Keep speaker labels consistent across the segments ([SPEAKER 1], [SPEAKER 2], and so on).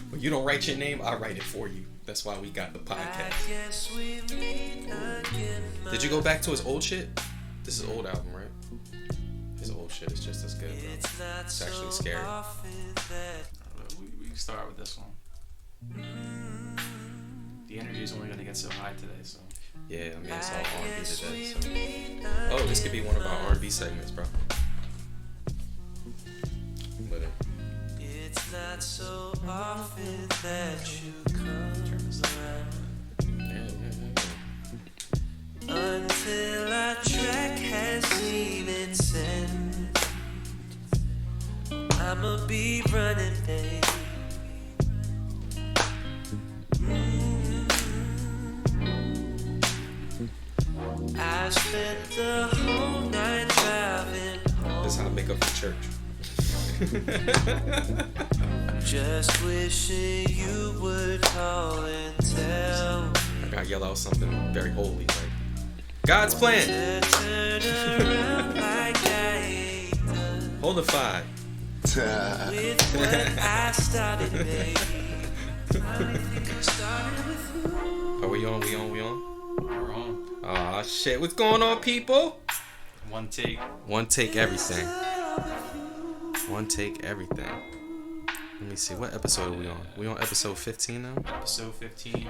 [SPEAKER 1] When you don't write your name, I write it for you. That's why we got the podcast. Did you go back to his old shit? This is old album, right? His old shit is just as good, bro. It's actually scary.
[SPEAKER 2] We can start with this one. The energy is only going to get so high today, so.
[SPEAKER 1] Yeah, I mean, it's all R&B today, so. Oh, this could be one of our R&B segments, bro. But
[SPEAKER 3] it's not so often that you come around. Until our track has seen its end, I'ma be running, babe. I spent the whole night driving home.
[SPEAKER 1] That's how I make up for church.
[SPEAKER 3] Just wishing you would call and tell.
[SPEAKER 1] I gotta yell out something very holy, like God's plan.
[SPEAKER 3] Turn around like I ain't done
[SPEAKER 1] Hold the five.
[SPEAKER 3] with what I started, babe. I think I started with you.
[SPEAKER 1] Are we on? We on?
[SPEAKER 2] We're on.
[SPEAKER 1] Aw, shit. What's going on, people?
[SPEAKER 2] One take.
[SPEAKER 1] One take everything. One take everything. Let me see. What episode are we on? We on episode 15 now?
[SPEAKER 2] Episode 15.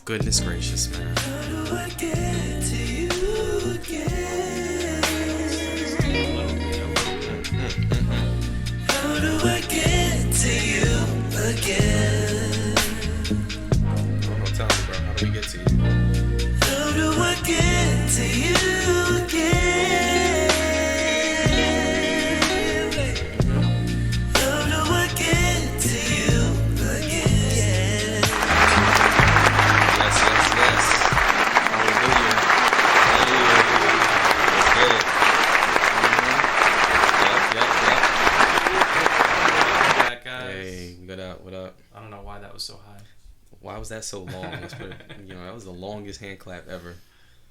[SPEAKER 1] Goodness gracious, man.
[SPEAKER 3] How do I get to you again? How do I get to you again?
[SPEAKER 1] No, tell me, bro. How do we get to you?
[SPEAKER 3] How do I get to you again? How do I get to you again?
[SPEAKER 1] Yes. Hallelujah. Let's get it. Yep.
[SPEAKER 2] Back, guys.
[SPEAKER 1] Hey, what up?
[SPEAKER 2] I don't know why that was so high.
[SPEAKER 1] Why was that so long? That was the longest hand clap ever.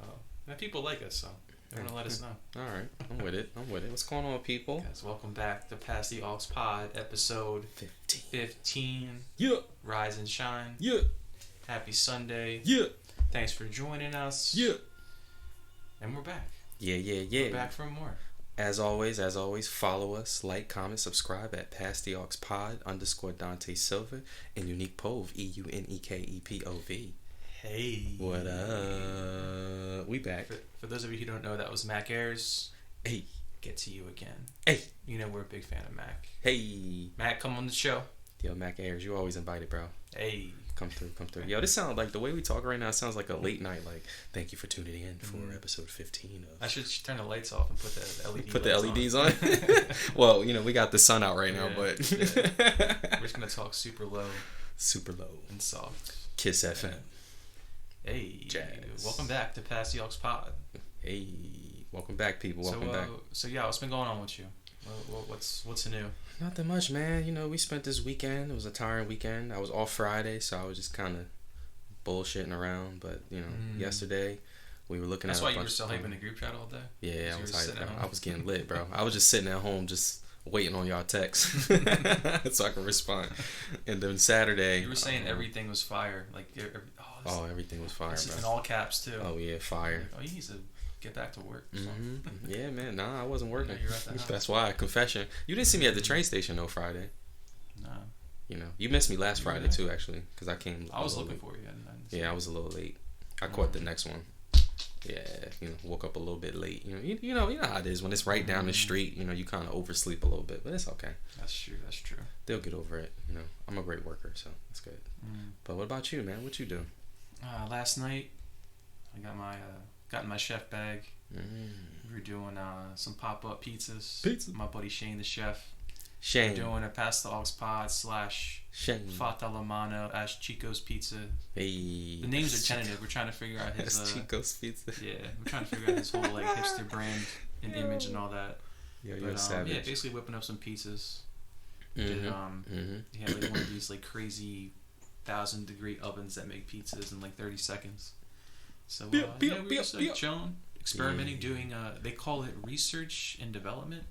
[SPEAKER 2] Oh, and people like us, so they're gonna let us know.
[SPEAKER 1] All right, I'm with it. What's going on, people?
[SPEAKER 2] Guys, welcome back to Past the Aux Pod, episode 15.
[SPEAKER 1] Yeah.
[SPEAKER 2] Rise and shine.
[SPEAKER 1] Yeah.
[SPEAKER 2] Happy Sunday.
[SPEAKER 1] Yeah.
[SPEAKER 2] Thanks for joining us.
[SPEAKER 1] Yeah.
[SPEAKER 2] And we're back.
[SPEAKER 1] Yeah.
[SPEAKER 2] We're back for more.
[SPEAKER 1] As always, follow us, like, comment, subscribe at Past the Aux Pod _ Dante Silva and Unique Pove EUNEKEPOV.
[SPEAKER 2] Hey.
[SPEAKER 1] What up? We back.
[SPEAKER 2] For those of you who don't know, that was Mac Ayers.
[SPEAKER 1] Hey.
[SPEAKER 2] Get to you again.
[SPEAKER 1] Hey.
[SPEAKER 2] You know we're a big fan of Mac.
[SPEAKER 1] Hey.
[SPEAKER 2] Mac, come on the show.
[SPEAKER 1] Yo, Mac Ayers, you always invited, bro.
[SPEAKER 2] Hey.
[SPEAKER 1] Come through. Yo, this sounds like the way we talk right now sounds like a late night. Like, thank you for tuning in for episode 15 of.
[SPEAKER 2] I should turn the lights off and put the LED.
[SPEAKER 1] Put the LEDs on. Well, we got the sun out right now, but
[SPEAKER 2] we're just gonna talk super low and soft.
[SPEAKER 1] Kiss FM.
[SPEAKER 2] Hey,
[SPEAKER 1] Jazz.
[SPEAKER 2] Welcome back to Past the Aux Pod.
[SPEAKER 1] Hey, welcome back, people. Welcome back.
[SPEAKER 2] So yeah, what's been going on with you? What's new?
[SPEAKER 1] Nothing much, man. We spent this weekend. It was a tiring weekend. I was off Friday, so I was just kind of
[SPEAKER 2] bullshitting around, but
[SPEAKER 1] yesterday we were looking
[SPEAKER 2] That's
[SPEAKER 1] at.
[SPEAKER 2] That's why you were still hyping the group chat all day.
[SPEAKER 1] Yeah, I was hyped, bro. I was getting lit, bro. I was just sitting at home, just waiting on y'all texts so I could respond. And then Saturday,
[SPEAKER 2] you were saying everything was fire, like
[SPEAKER 1] everything was fire, bro.
[SPEAKER 2] In all caps too.
[SPEAKER 1] Oh yeah, fire.
[SPEAKER 2] Like, you need to get back to work.
[SPEAKER 1] Yeah, man. Nah, I wasn't working.
[SPEAKER 2] You're at the house.
[SPEAKER 1] That's why. Confession. You didn't see me at the train station though Friday.
[SPEAKER 2] No.
[SPEAKER 1] You missed me last Friday too, actually, because I came.
[SPEAKER 2] I was looking for you.
[SPEAKER 1] Yeah, I was a little late. I caught the next one. Yeah, woke up a little bit late. You know how it is when it's right down the street. You kind of oversleep a little bit, but it's okay.
[SPEAKER 2] That's true.
[SPEAKER 1] They'll get over it. I'm a great worker, so it's good. But what about you, man? What you do?
[SPEAKER 2] Last night, I got in my chef bag. We were doing some pop-up pizzas. My buddy Shane, the chef.
[SPEAKER 1] Shane.
[SPEAKER 2] We're doing a Pasta Aux Pod /
[SPEAKER 1] Shane.
[SPEAKER 2] Fata La Mano / Chico's Pizza.
[SPEAKER 1] Hey.
[SPEAKER 2] The names are tentative. We're trying to figure out his
[SPEAKER 1] Chico's Pizza.
[SPEAKER 2] Yeah, we're trying to figure out his whole hipster brand and image and all that.
[SPEAKER 1] Yeah, you're savage.
[SPEAKER 2] Yeah, basically whipping up some pizzas. He had one of these crazy 1,000-degree ovens that make pizzas in 30 seconds. So we were just chilling, experimenting, doing they call it research and development.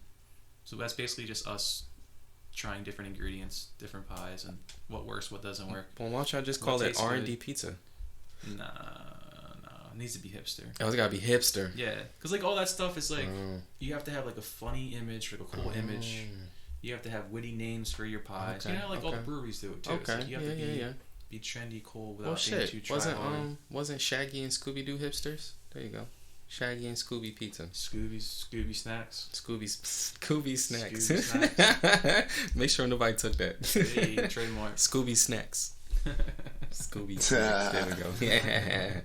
[SPEAKER 2] So that's basically just us trying different ingredients, different pies, and what works, what doesn't work.
[SPEAKER 1] Well, why don't y'all just call it R&D pizza?
[SPEAKER 2] Nah, it needs to be hipster.
[SPEAKER 1] Oh, it's gotta be hipster.
[SPEAKER 2] Yeah, because like all that stuff is like you have to have like a funny image, like a cool image. You have to have witty names for your pies.
[SPEAKER 1] Okay,
[SPEAKER 2] You know, like all the breweries do it too.
[SPEAKER 1] Okay,
[SPEAKER 2] Like you have to be trendy, cool without being too try-hard.
[SPEAKER 1] Wasn't Shaggy and Scooby Doo hipsters? There you go. Shaggy and Scooby pizza.
[SPEAKER 2] Scooby snacks.
[SPEAKER 1] Scooby snacks. Make sure nobody took that.
[SPEAKER 2] Hey, trademark.
[SPEAKER 1] Scooby snacks. Scooby snacks. There we go. Yeah.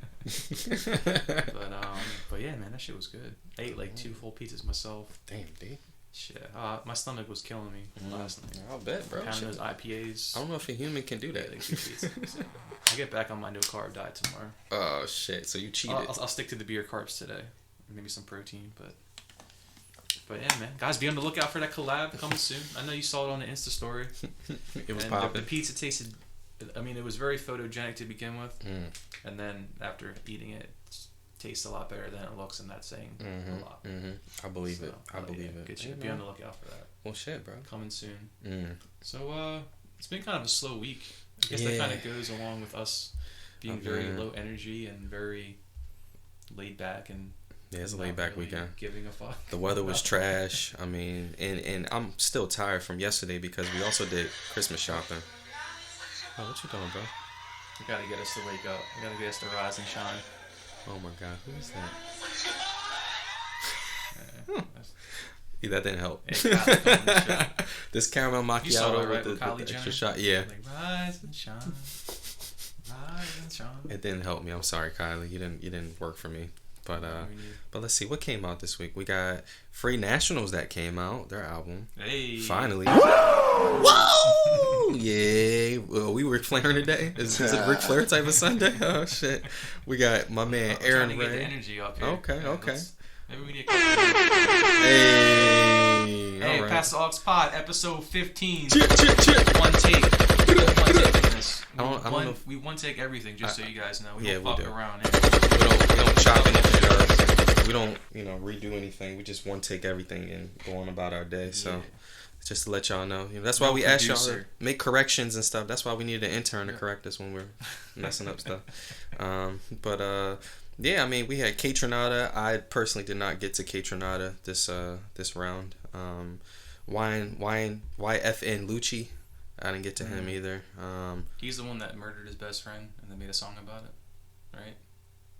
[SPEAKER 2] But yeah, man, that shit was good. I ate like 2 full pizzas myself.
[SPEAKER 1] Damn, dude.
[SPEAKER 2] Shit, my stomach was killing me last night.
[SPEAKER 1] I'll bet, bro.
[SPEAKER 2] Pounding those IPAs.
[SPEAKER 1] I don't know if a human can do that.
[SPEAKER 2] Like 2 pizzas. I'll get back on my no carb diet tomorrow.
[SPEAKER 1] Oh shit! So you cheated.
[SPEAKER 2] I'll stick to the beer carbs today. Maybe some protein, but yeah, man. Guys, be on the lookout for that collab coming soon. I know you saw it on the Insta story.
[SPEAKER 1] It was
[SPEAKER 2] popping.
[SPEAKER 1] popping.
[SPEAKER 2] The pizza tasted. I mean, it was very photogenic to begin with, and then after eating it, it tastes a lot better than it looks, and that's saying a lot.
[SPEAKER 1] I believe it. I believe it.
[SPEAKER 2] Good shit. Be on the lookout for that.
[SPEAKER 1] Well, shit, bro.
[SPEAKER 2] Coming soon. So it's been kind of a slow week. I guess that kind of goes along with us being very low energy and very laid back and.
[SPEAKER 1] Yeah, it's a laid back weekend.
[SPEAKER 2] Giving a fuck.
[SPEAKER 1] The weather was trash. I mean, and I'm still tired from yesterday because we also did Christmas shopping. Oh, what you doing, bro?
[SPEAKER 2] You gotta get us to wake up. You gotta get us to rise and shine.
[SPEAKER 1] Oh my god, who is that? Yeah, that didn't help. This caramel macchiato with the extra shot. Yeah.
[SPEAKER 2] Like, rise and shine. Rise and shine.
[SPEAKER 1] It didn't help me. I'm sorry, Kylie. You didn't work for me. But let's see what came out this week. We got Free Nationals that came out, their album.
[SPEAKER 2] Hey,
[SPEAKER 1] finally. Whoa! Yeah, well, we Ric Flair today. Is it Ric Flair type of Sunday? Oh shit! We got my man Aaron
[SPEAKER 2] trying to
[SPEAKER 1] Ray.
[SPEAKER 2] get the energy up here.
[SPEAKER 1] Okay.
[SPEAKER 2] Maybe we need.
[SPEAKER 1] Hey,
[SPEAKER 2] all right. Pass the Aux Pod, episode 15.
[SPEAKER 1] Chip.
[SPEAKER 2] One take. One take in this.
[SPEAKER 1] I don't know.
[SPEAKER 2] We one take everything, just so you guys know. We don't
[SPEAKER 1] we
[SPEAKER 2] fuck
[SPEAKER 1] do.
[SPEAKER 2] around.
[SPEAKER 1] We don't chop anything up. We don't redo anything. We just one take everything and go on about our day. So just to let y'all know, that's why we ask y'all to make corrections and stuff. That's why we need an intern to correct us when we're messing up stuff. Yeah, I mean, we had K Tronada. I personally did not get to K Tronada this round. YFN Lucci. I didn't get to him either.
[SPEAKER 2] He's the one that murdered his best friend and then made a song about it, right?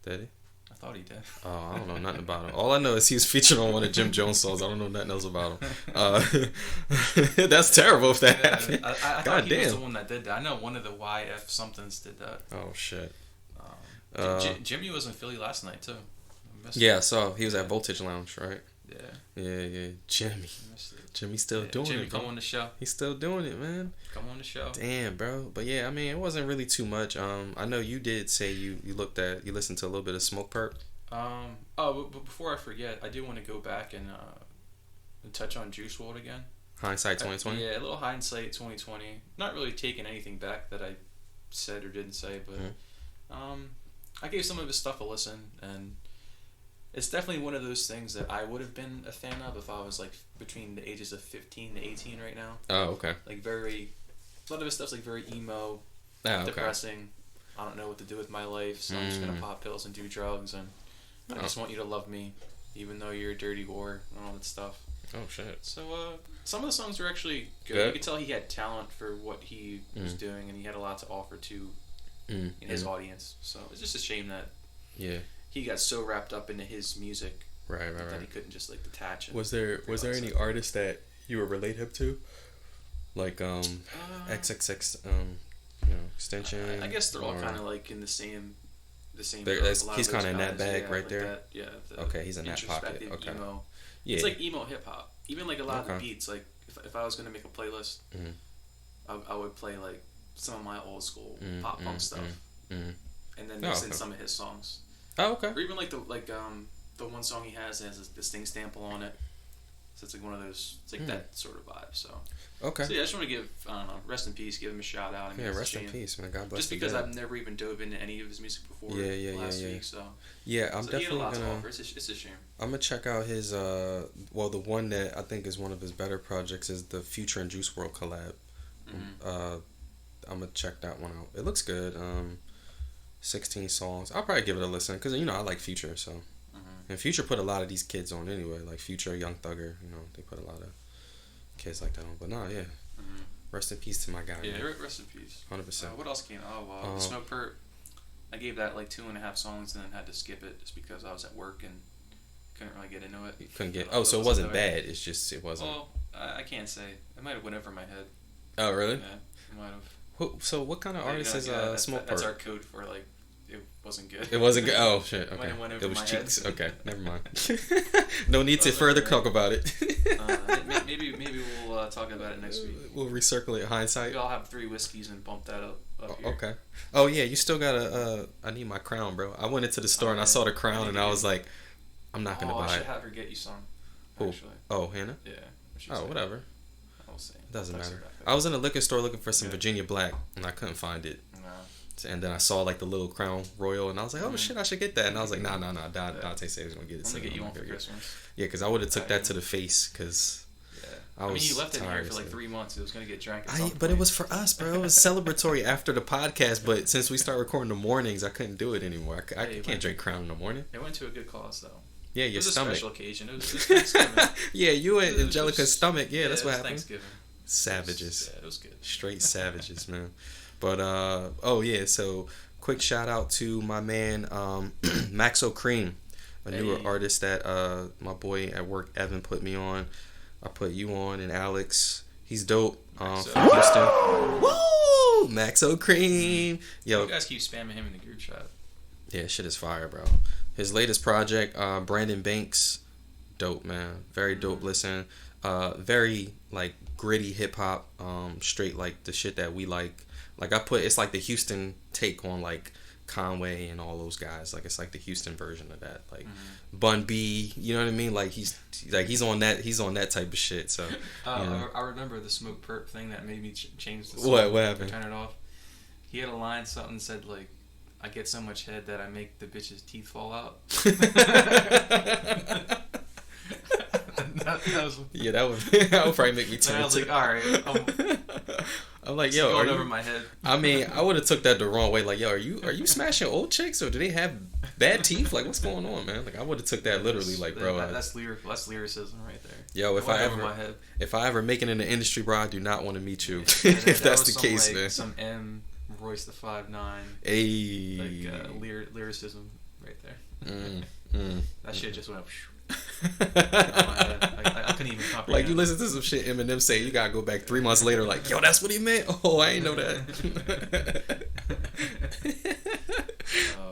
[SPEAKER 1] Did he?
[SPEAKER 2] I thought he did.
[SPEAKER 1] Oh, I don't know nothing about him. All I know is he was featured on one of Jim Jones' songs. I don't know nothing else about him. That's terrible if that happened.
[SPEAKER 2] I thought he was the one that did that. I know one of the YF somethings did that.
[SPEAKER 1] Oh, shit.
[SPEAKER 2] Jimmy was in Philly last night, too.
[SPEAKER 1] Yeah, so he was at Voltage Lounge, right?
[SPEAKER 2] Yeah.
[SPEAKER 1] Jimmy's still doing it.
[SPEAKER 2] Jimmy, come on the show.
[SPEAKER 1] He's still doing it, man.
[SPEAKER 2] Come on the show.
[SPEAKER 1] Damn, bro. But yeah, I mean, it wasn't really too much. I know you did say you listened to a little bit of Smoke Perp.
[SPEAKER 2] But before I forget, I do want to go back and touch on Juice WRLD again.
[SPEAKER 1] Hindsight 2020.
[SPEAKER 2] Yeah, a little hindsight 2020. Not really taking anything back that I said or didn't say, but I gave some of his stuff a listen, and it's definitely one of those things that I would have been a fan of if I was like between the ages of 15 to 18 right now.
[SPEAKER 1] Oh, okay.
[SPEAKER 2] Like a lot of his stuff's like very emo, depressing. I don't know what to do with my life, so I'm just gonna pop pills and do drugs, and I just want you to love me, even though you're a dirty whore and all that stuff.
[SPEAKER 1] Oh shit.
[SPEAKER 2] So some of the songs were actually good. You could tell he had talent for what he was doing, and he had a lot to offer to his audience. So it's just a shame that he got so wrapped up into his music that he couldn't just like detach.
[SPEAKER 1] Was there any artists that you would relate him to, like XXX Extension?
[SPEAKER 2] I guess they're all kind of like in the same.
[SPEAKER 1] He's kind of in that bag right there.
[SPEAKER 2] Okay,
[SPEAKER 1] he's in that pocket. Okay.
[SPEAKER 2] Emo. It's like emo hip hop. Even like a lot of the beats. Like if I was gonna make a playlist, I would play like some of my old school pop punk stuff, and then mix in some of his songs. Oh, okay. Or even like the one song he has the Sting sample on it. So it's like one of those. It's like that sort of vibe. So.
[SPEAKER 1] Okay.
[SPEAKER 2] So yeah, I just want to give, I don't know, rest in peace, give him a shout out. I mean,
[SPEAKER 1] rest in peace, man. God bless.
[SPEAKER 2] Just because I've never even dove into any of his music before. Last week, so.
[SPEAKER 1] Yeah, I'm definitely
[SPEAKER 2] he had a lot
[SPEAKER 1] gonna.
[SPEAKER 2] to offer. It's a shame.
[SPEAKER 1] I'm gonna check out his. Well, the one that I think is one of his better projects is the Future and Juice WRLD collab. I'm gonna check that one out. It looks good. 16 songs. I'll probably give it a listen because I like Future, so. And Future put a lot of these kids on anyway, like Future, Young Thugger. They put a lot of kids like that on. But yeah. Rest in peace to my guy.
[SPEAKER 2] Yeah,
[SPEAKER 1] man.
[SPEAKER 2] Rest in peace.
[SPEAKER 1] 100%.
[SPEAKER 2] What else came? The Smoke Perp. I gave that like 2.5 songs and then had to skip it just because I was at work and couldn't really get into it.
[SPEAKER 1] You couldn't get. Oh, so it wasn't bad. It's just it wasn't.
[SPEAKER 2] Well, I can't say. It might have went over my head.
[SPEAKER 1] Oh really?
[SPEAKER 2] Yeah, it might have.
[SPEAKER 1] So what kind of artist is Smoke Perp?
[SPEAKER 2] That's our code for like. It wasn't good.
[SPEAKER 1] It wasn't good. Oh shit. Okay. It was cheeks. Okay. Never mind. No need to further talk about it.
[SPEAKER 2] Maybe we'll talk about it next week.
[SPEAKER 1] We'll recirculate hindsight.
[SPEAKER 2] Maybe I'll have 3 whiskeys and bump that up here.
[SPEAKER 1] Okay. Oh yeah, you still gotta. I need my crown, bro. I went into the store and I saw the crown and I was like, I'm not gonna buy it.
[SPEAKER 2] I should have her get you some. Actually.
[SPEAKER 1] Oh, Hannah.
[SPEAKER 2] Yeah.
[SPEAKER 1] Oh, whatever.
[SPEAKER 2] I'll say.
[SPEAKER 1] It doesn't matter. I was in a liquor store looking for some Virginia Black and I couldn't find it. And then I saw like the little Crown Royal, and I was like, "Oh shit, I should get that." And I was like, "Nah." Dante said he was gonna get it.
[SPEAKER 2] I'm gonna get you one for Christmas.
[SPEAKER 1] Yeah, because I would have took that to the face, because
[SPEAKER 2] I mean, you left it here for like 3 months. It was gonna get drank.
[SPEAKER 1] But it was for us, bro. It was celebratory after the podcast. But since we started recording in the mornings, I couldn't do it anymore. I can't drink Crown in the morning.
[SPEAKER 2] It went to a good cause, though.
[SPEAKER 1] Yeah, your stomach.
[SPEAKER 2] It was a special occasion. It was Thanksgiving.
[SPEAKER 1] Yeah, you and Angelica's stomach. Yeah, that's what happened.
[SPEAKER 2] Thanksgiving.
[SPEAKER 1] Savages.
[SPEAKER 2] It was good.
[SPEAKER 1] Straight savages, man. But so. Quick shout out to my man Maxo Cream, a newer artist that my boy at work Evan put me on. I put you on and Alex. He's dope. From Houston. Woo! Maxo Cream. Yo,
[SPEAKER 2] you guys keep spamming him in the group chat.
[SPEAKER 1] Yeah, shit is fire, bro. His latest project, Brandon Banks, dope, man. Very dope. Listen, very like gritty hip hop, straight like the shit that we like. Like it's like the Houston take on like Conway and all those guys. Like it's like the Houston version of that. Like Bun B, you know what I mean? Like he's on that type of shit. So
[SPEAKER 2] I remember the Smoke Perp thing that made me change the song.
[SPEAKER 1] What happened?
[SPEAKER 2] Turn it off. He had a line, something said like, "I get so much head that I make the bitch's teeth fall out."
[SPEAKER 1] that would probably make me turn.
[SPEAKER 2] I was like, all right.
[SPEAKER 1] I'm like, yo,
[SPEAKER 2] going over my head.
[SPEAKER 1] I mean, I would have took that the wrong way. Like, yo, are you smashing old chicks or do they have bad teeth? Like, what's going on, man? Like, I would have took that literally. Like, bro,
[SPEAKER 2] that's lyrical. That's lyricism right there.
[SPEAKER 1] Yo, if I ever make it in the industry, bro, I do not want to meet you. If that's the case, man.
[SPEAKER 2] Some M Royce the 5'9".
[SPEAKER 1] Hey.
[SPEAKER 2] Like lyricism right there. That shit just went. I couldn't even comprehend.
[SPEAKER 1] Like you listen to some shit Eminem say, you gotta go back 3 months later. Like, yo, that's what he meant. Oh, I ain't know that.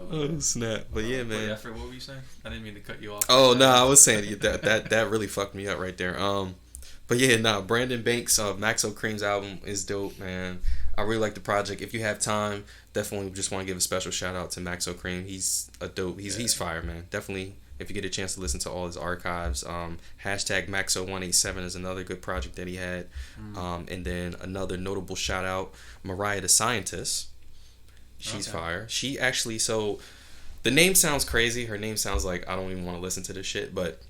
[SPEAKER 1] Oh snap! But yeah, man.
[SPEAKER 2] Wait, what were you saying? I didn't mean to cut you off.
[SPEAKER 1] Oh no, I was saying that really fucked me up right there. But yeah, Brandon Banks of Maxo Cream's album is dope, man. I really like the project. If you have time, definitely just want to give a special shout out to Maxo Cream. He's a dope. He's fire, man. Definitely. If you get a chance to listen to all his archives, hashtag Maxo187 is another good project that he had. And then another notable shout out, Mariah the Scientist. She's fire. She actually, so the name sounds crazy. Her name sounds like I don't even want to listen to this shit, but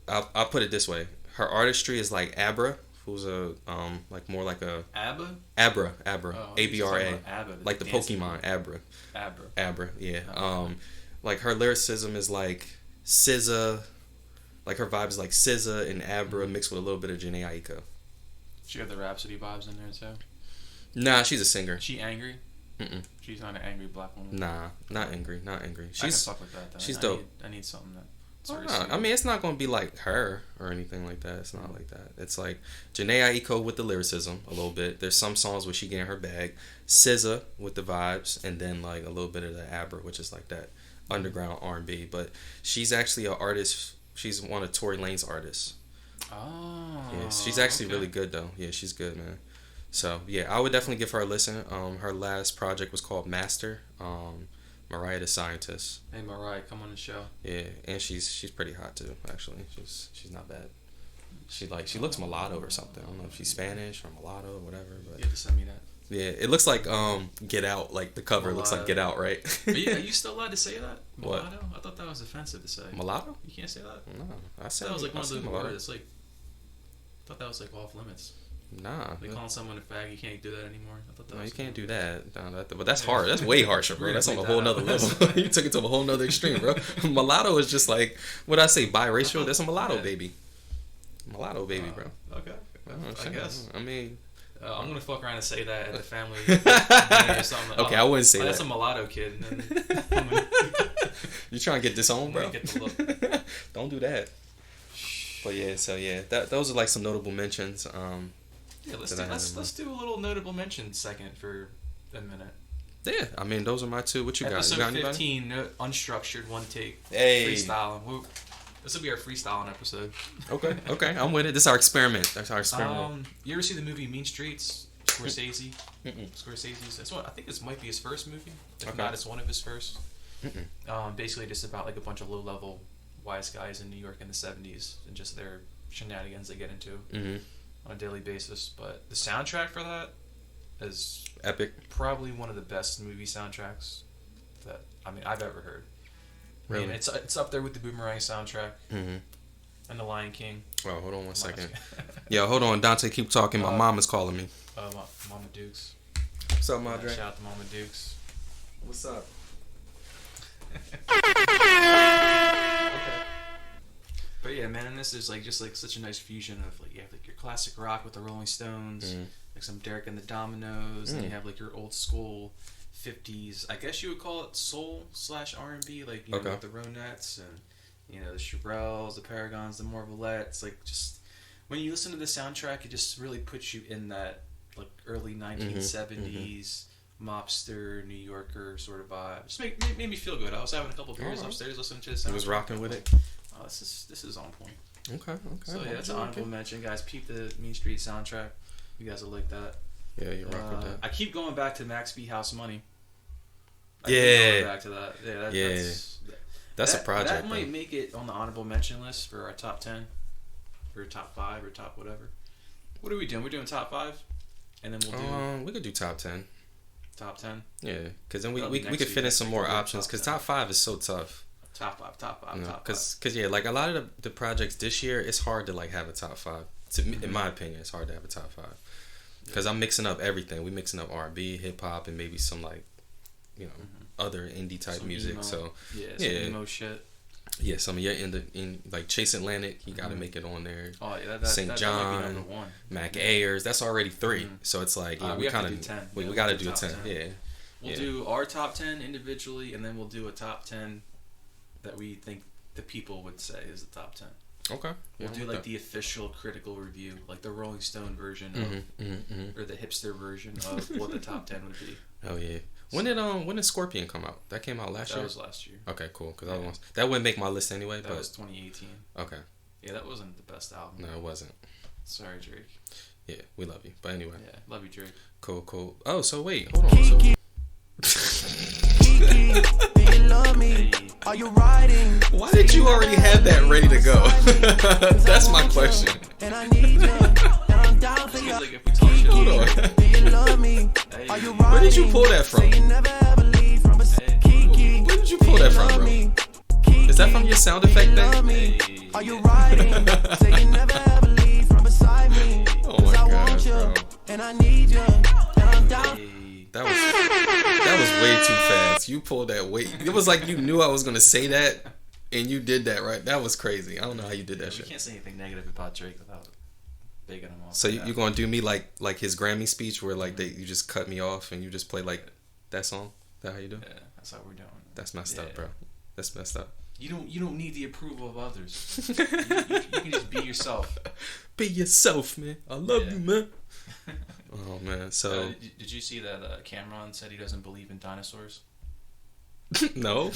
[SPEAKER 1] I'll put it this way. Her artistry is like Abra, who's like more like a...
[SPEAKER 2] Abba?
[SPEAKER 1] Abra.
[SPEAKER 2] Oh,
[SPEAKER 1] Abra.
[SPEAKER 2] Abba,
[SPEAKER 1] like the Pokemon, Abra. Abra, yeah.
[SPEAKER 2] Okay.
[SPEAKER 1] Like her lyricism is like SZA, like her vibe is like SZA and Abra mixed with a little bit of Jhené Aiko.
[SPEAKER 2] She got the Rhapsody vibes in there too.
[SPEAKER 1] Nah, she's a singer.
[SPEAKER 2] She angry?
[SPEAKER 1] Mm-mm.
[SPEAKER 2] She's not an angry black woman.
[SPEAKER 1] Nah, not angry.
[SPEAKER 2] She's I can fuck with that though.
[SPEAKER 1] She's dope.
[SPEAKER 2] I need something that.
[SPEAKER 1] I mean, it's not gonna be like her or anything like that. It's not like that. It's like Jhené Aiko with the lyricism a little bit. There's some songs where she getting her bag. SZA with the vibes, and then like a little bit of the Abra, which is like that underground R&B. But she's actually an artist. She's one of Tory Lane's artists.
[SPEAKER 2] Oh.
[SPEAKER 1] Yeah, she's actually really good though. Yeah, she's good, man. So yeah, I would definitely give her a listen. Her last project was called Master. Mariah the Scientist.
[SPEAKER 2] Hey Mariah, come on the show.
[SPEAKER 1] Yeah, and she's pretty hot too. Actually, she's not bad. She looks mulatto or something. I don't know if she's Spanish or mulatto or whatever. But
[SPEAKER 2] You have to send me that.
[SPEAKER 1] yeah, it looks like Get Out. Like the cover looks like Get Out, right?
[SPEAKER 2] Are you still allowed to say that? Mulatto?
[SPEAKER 1] What?
[SPEAKER 2] I thought that was offensive to say.
[SPEAKER 1] Mulatto?
[SPEAKER 2] You can't say that.
[SPEAKER 1] No, I said
[SPEAKER 2] That was like one of the
[SPEAKER 1] mulatto.
[SPEAKER 2] words. Like, I thought that was like off limits.
[SPEAKER 1] Nah,
[SPEAKER 2] Like calling someone a fag, you can't do that anymore. I thought that
[SPEAKER 1] no,
[SPEAKER 2] was
[SPEAKER 1] you can't
[SPEAKER 2] cool.
[SPEAKER 1] do that. No, but that's hard. That's way harsher, bro.
[SPEAKER 2] We're
[SPEAKER 1] That's on
[SPEAKER 2] gonna
[SPEAKER 1] a whole
[SPEAKER 2] bleep
[SPEAKER 1] nother
[SPEAKER 2] that
[SPEAKER 1] level.
[SPEAKER 2] out.
[SPEAKER 1] You took it to a whole nother extreme, bro. Mulatto is just like what I say, biracial. That's a mulatto baby. Mulatto baby, bro.
[SPEAKER 2] Okay.
[SPEAKER 1] Oh,
[SPEAKER 2] I guess.
[SPEAKER 1] I mean,
[SPEAKER 2] I'm gonna fuck around and say that at the family dinner or something.
[SPEAKER 1] okay, I wouldn't say that.
[SPEAKER 2] That's a mulatto kid. And then
[SPEAKER 1] You trying to get disowned, bro?
[SPEAKER 2] Get the look.
[SPEAKER 1] Don't do that. But yeah, so yeah, those are like some notable mentions.
[SPEAKER 2] Yeah, let's do a little notable mention second for a minute.
[SPEAKER 1] Yeah, I mean those are my two. What you got?
[SPEAKER 2] Episode
[SPEAKER 1] You got anybody?
[SPEAKER 2] 15, unstructured, one take,
[SPEAKER 1] Hey.
[SPEAKER 2] freestyling. This will be our freestyling episode.
[SPEAKER 1] Okay, I'm with it. This is our experiment. That's our experiment.
[SPEAKER 2] You ever see the movie Mean Streets? Scorsese.
[SPEAKER 1] Mm-mm.
[SPEAKER 2] Scorsese's. That's what I think. This might be his first movie. If
[SPEAKER 1] Okay.
[SPEAKER 2] not, it's one of his first.
[SPEAKER 1] Mm-mm.
[SPEAKER 2] Basically, just about like a bunch of low-level wise guys in New York in the '70s and just their shenanigans they get into
[SPEAKER 1] Mm-hmm.
[SPEAKER 2] on a daily basis. But the soundtrack for that is
[SPEAKER 1] Epic.
[SPEAKER 2] probably one of the best movie soundtracks that I've ever heard.
[SPEAKER 1] Really?
[SPEAKER 2] I mean, it's up there with the Boomerang soundtrack
[SPEAKER 1] Mm-hmm.
[SPEAKER 2] and the Lion King.
[SPEAKER 1] Oh, hold on one second. Yo, hold on, Dante. Keep talking. My mom is calling me.
[SPEAKER 2] Mama Dukes.
[SPEAKER 1] What's up,
[SPEAKER 2] Shout
[SPEAKER 1] Madre?
[SPEAKER 2] out to Mama Dukes.
[SPEAKER 1] What's up?
[SPEAKER 2] But yeah, man, and this is like just like such a nice fusion of like you have like your classic rock with the Rolling Stones, like some Derek and the Dominoes, and you have like your old school 50s. I guess you would call it soul / R&B, like you know with the Ronettes and you know the Chabrels, the Paragons, the Morvalettes. Like just when you listen to the soundtrack, it just really puts you in that like early 1970s. Mobster, New Yorker sort of vibe. Just made me feel good. I was having a couple beers upstairs listening to the soundtrack.
[SPEAKER 1] You was rocking with it?
[SPEAKER 2] Oh, this is on point.
[SPEAKER 1] Okay.
[SPEAKER 2] So yeah, that's an honorable mention, guys. Peep the Mean Street soundtrack. You guys will like that.
[SPEAKER 1] Yeah, you rock with that.
[SPEAKER 2] I keep going back to Max B House Money. I
[SPEAKER 1] Yeah.
[SPEAKER 2] keep going back to that. Yeah,
[SPEAKER 1] That's a project.
[SPEAKER 2] That might make it on the honorable mention list for our top 10, or top 5, or top whatever. What are we doing? We're doing top 5, and then we'll do
[SPEAKER 1] we could do top 10.
[SPEAKER 2] top 10.
[SPEAKER 1] Yeah, because then we
[SPEAKER 2] That'll be
[SPEAKER 1] could
[SPEAKER 2] next
[SPEAKER 1] fit in
[SPEAKER 2] week.
[SPEAKER 1] some
[SPEAKER 2] Next
[SPEAKER 1] more
[SPEAKER 2] week we'll do
[SPEAKER 1] options.
[SPEAKER 2] top
[SPEAKER 1] Because
[SPEAKER 2] 10.
[SPEAKER 1] top 5 is so tough.
[SPEAKER 2] Top 5, top 5,
[SPEAKER 1] You know,
[SPEAKER 2] top 5.
[SPEAKER 1] Cause yeah, like a lot of the projects this year, it's hard to like have a top 5. In my opinion, it's hard to have a top 5. Because I'm mixing up everything. We mixing up R&B, hip hop, and maybe some like, you know, other indie type
[SPEAKER 2] Some
[SPEAKER 1] music.
[SPEAKER 2] emo.
[SPEAKER 1] So
[SPEAKER 2] Some emo shit.
[SPEAKER 1] yeah, some of your in like Chase Atlantic, you got to make it on there.
[SPEAKER 2] Oh yeah, that
[SPEAKER 1] St.
[SPEAKER 2] might be
[SPEAKER 1] John,
[SPEAKER 2] number 1.
[SPEAKER 1] Mac Ayers, that's already 3. So it's like
[SPEAKER 2] we
[SPEAKER 1] kind
[SPEAKER 2] have to
[SPEAKER 1] of
[SPEAKER 2] do 10.
[SPEAKER 1] we
[SPEAKER 2] Yeah,
[SPEAKER 1] got to
[SPEAKER 2] we'll
[SPEAKER 1] do
[SPEAKER 2] do
[SPEAKER 1] a
[SPEAKER 2] top
[SPEAKER 1] 10.
[SPEAKER 2] 10.
[SPEAKER 1] Yeah.
[SPEAKER 2] We'll do our top 10 individually, and then we'll do a top 10 that we think the people would say is the top 10.
[SPEAKER 1] Okay.
[SPEAKER 2] We'll do like the official critical review, like the Rolling Stone version of, or the hipster version of what the top 10 would be.
[SPEAKER 1] Oh yeah. When did Scorpion come out? That came out last year.
[SPEAKER 2] That was last year.
[SPEAKER 1] Okay, cool. Because that wouldn't make my list anyway.
[SPEAKER 2] That
[SPEAKER 1] but
[SPEAKER 2] was 2018.
[SPEAKER 1] okay.
[SPEAKER 2] Yeah, that wasn't the best album.
[SPEAKER 1] No, it wasn't.
[SPEAKER 2] Sorry, Drake.
[SPEAKER 1] Yeah, we love you. But anyway.
[SPEAKER 2] Yeah, love you, Drake.
[SPEAKER 1] Cool. Oh, so wait, hold on. So,
[SPEAKER 3] Do you love me? Are you riding?
[SPEAKER 1] why did you already have that ready to go? That's my question.
[SPEAKER 3] And I need you. And I'm down for
[SPEAKER 2] Seems
[SPEAKER 3] you.
[SPEAKER 2] like if we talk shit,
[SPEAKER 1] Hold on.
[SPEAKER 3] Do you love me? Are you riding?
[SPEAKER 1] Where did you pull that from?
[SPEAKER 3] Say you never ever leave from beside Kiki.
[SPEAKER 1] Where did you pull that from, bro? Is that from your sound effect thing?
[SPEAKER 2] Hey.
[SPEAKER 3] Are you riding? Say you never ever leave from beside me.
[SPEAKER 1] Oh my
[SPEAKER 3] I
[SPEAKER 1] god,
[SPEAKER 3] want you.
[SPEAKER 1] bro.
[SPEAKER 3] And I need you. And I'm down.
[SPEAKER 2] Hey.
[SPEAKER 1] That was way too fast. You pulled that way. It was like you knew I was gonna say that, and you did that right. That was crazy. I don't know how you did that
[SPEAKER 2] We
[SPEAKER 1] shit.
[SPEAKER 2] can't say anything negative about Drake without bigging him off.
[SPEAKER 1] So you gonna do me like his Grammy speech where like you just cut me off and you just play like that song? Is that how you do?
[SPEAKER 2] Yeah, that's how we're doing.
[SPEAKER 1] That's messed up, bro. That's messed up.
[SPEAKER 2] You don't need the approval of others. you can just be yourself.
[SPEAKER 1] Be yourself, man. I love
[SPEAKER 2] Yeah.
[SPEAKER 1] you, man. Oh man. So
[SPEAKER 2] did you see that Cameron said he doesn't believe in dinosaurs?
[SPEAKER 1] no.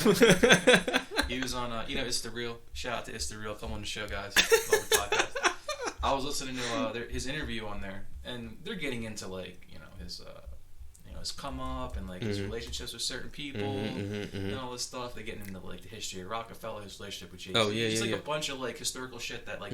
[SPEAKER 2] He was on It's the Real. Shout out to It's the Real. Come on the show, guys. Love the podcast. I was listening to his interview on there, and they're getting into like his his come up and like his relationships with certain people and all this stuff. They're getting into like the history of Rockefeller, his relationship with Jay-Z.
[SPEAKER 1] Oh, yeah,
[SPEAKER 2] Just
[SPEAKER 1] yeah,
[SPEAKER 2] like
[SPEAKER 1] yeah.
[SPEAKER 2] a bunch of like historical shit that like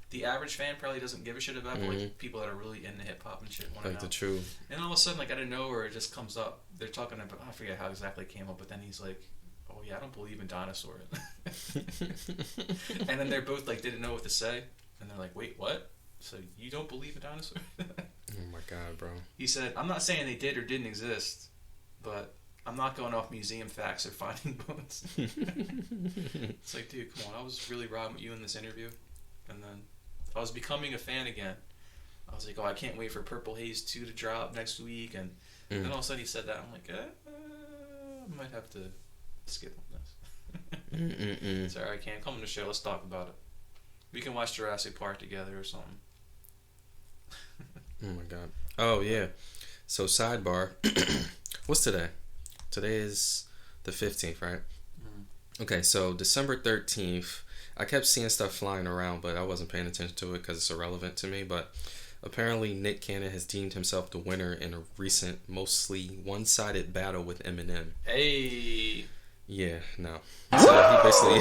[SPEAKER 2] the average fan probably doesn't give a shit about, but like people that are really into hip hop and shit want to know.
[SPEAKER 1] Like the true.
[SPEAKER 2] And all of a sudden, like out of nowhere, it just comes up. They're talking about, I forget how exactly it came up, but then he's like, "Oh yeah, I don't believe in dinosaurs." And then they're both like didn't know what to say, and they're like, "Wait, what? So you don't believe in dinosaurs?"
[SPEAKER 1] Oh my god, bro.
[SPEAKER 2] He said, "I'm not saying they did or didn't exist, but I'm not going off museum facts or finding bones." It's like, dude, come on. I was really riding with you in this interview, and then I was becoming a fan again. I was like, oh, I can't wait for Purple Haze 2 to drop next week, and then all of a sudden he said that. I'm like, I might have to skip on this. Sorry, I can't. Come on the show. Let's talk about it. We can watch Jurassic Park together or something.
[SPEAKER 1] Oh my god. Oh yeah. So sidebar. What's today? Today is the 15th, right? Okay, so December 13th. I kept seeing stuff flying around, but I wasn't paying attention to it because it's irrelevant to me. But apparently, Nick Cannon has deemed himself the winner in a recent, mostly one-sided battle with Eminem.
[SPEAKER 2] Hey.
[SPEAKER 1] Yeah, no. So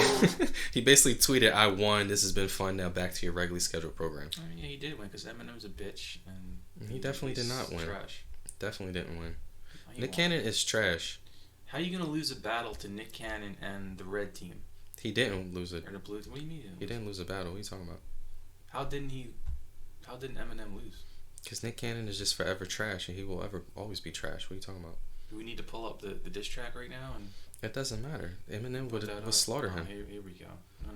[SPEAKER 1] he basically tweeted, "I won. This has been fun. Now back to your regularly scheduled program."
[SPEAKER 2] I mean, yeah, he did win because Eminem's a bitch, and
[SPEAKER 1] he definitely did not win.
[SPEAKER 2] Trash.
[SPEAKER 1] Definitely didn't win. Nick Cannon is trash.
[SPEAKER 2] How are you gonna lose a battle to Nick Cannon and the red team?
[SPEAKER 1] He didn't lose it.
[SPEAKER 2] Or the blue team? What do you mean?
[SPEAKER 1] He didn't lose a battle. What are you talking about?
[SPEAKER 2] How didn't Eminem lose?
[SPEAKER 1] Because Nick Cannon is just forever trash, and he will always be trash. What are you talking about?
[SPEAKER 2] Do we need to pull up the diss track right now? And
[SPEAKER 1] it doesn't matter. Eminem would slaughter him.
[SPEAKER 2] Here we go. No.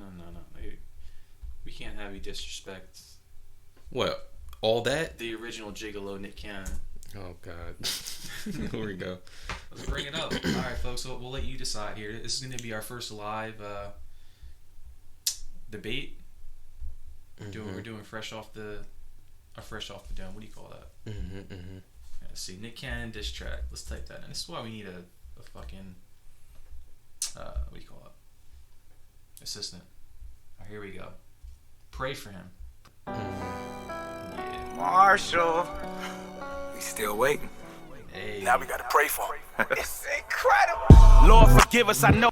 [SPEAKER 2] We can't have you disrespect.
[SPEAKER 1] What? All that?
[SPEAKER 2] The original Gigolo Nick Cannon.
[SPEAKER 1] Oh God. Here we go.
[SPEAKER 2] Let's bring it up. All right, folks. So we'll let you decide here. This is going to be our first live debate. We're doing fresh off the dome. What do you call that? Let's see. Nick Cannon diss track. Let's type that in. This is why we need a fucking what do you call it? Assistant. All right, here we go. Pray for him. Yeah.
[SPEAKER 4] Marshall. We still waiting.
[SPEAKER 2] Hey.
[SPEAKER 4] Now we gotta pray for him. It's incredible. Lord, forgive us. I know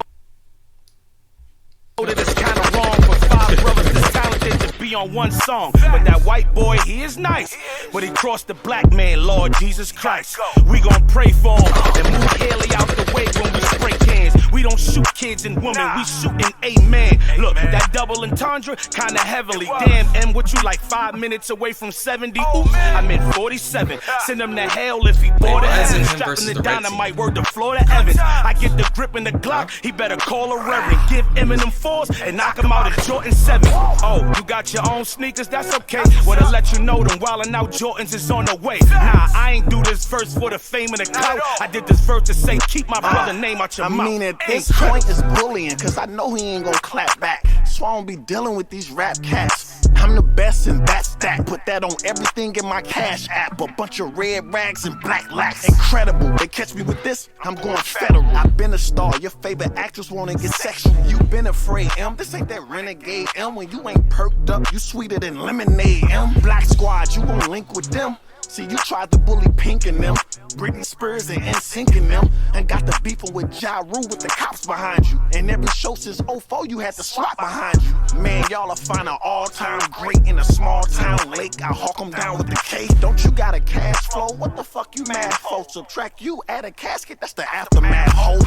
[SPEAKER 4] that it's kind of wrong for 5 brothers this talented to be on one song. But that white boy, he is nice. But he crossed the black man, Lord Jesus Christ. We gon' pray for him and move Haley out the way when we spray cans. We don't shoot kids and women, we shootin' amen. Look, that double entendre, kinda heavily. Damn, M, what you like 5 minutes away from 70? Ooh, I meant 47. Send him to hell if he bought a heaven. Strapping the dynamite, word to Florida Evans. I get the grip in the Glock, he better call a reverend. Give Eminem 4s and knock him out at Jordan 7. Oh, you got your own sneakers, that's okay. Well, to let you know them wildin' out Jordans is on the way. Nah, I ain't do this verse for the fame and the clout. I did this verse to say, keep my brother name out your mouth.
[SPEAKER 5] I mean, at this point is bullying, cause I know he ain't gonna clap back. So I don't be dealing with these rap cats. I'm the best and that's that. Put that on everything in my cash app. A bunch of red rags and black lacks. Incredible, they catch me with this, I'm going federal. I've been a star, your favorite actress wanna get sexual. You been afraid, M, this ain't that renegade M. When you ain't perked up, you sweeter than lemonade M. Black Squad, you gon' link with them. See, you tried to bully Pink and them, Britney Spears and NSYNC and them, and got the beefing with Ja Rule with the cops behind you. And every show since 04, you had the SWAT behind you. Man, y'all will find an all-time great in a small-town lake. I hawk them down with the K. Don't you got a cash flow? What the fuck you mad for? Subtract you, add a casket, that's the aftermath, ho.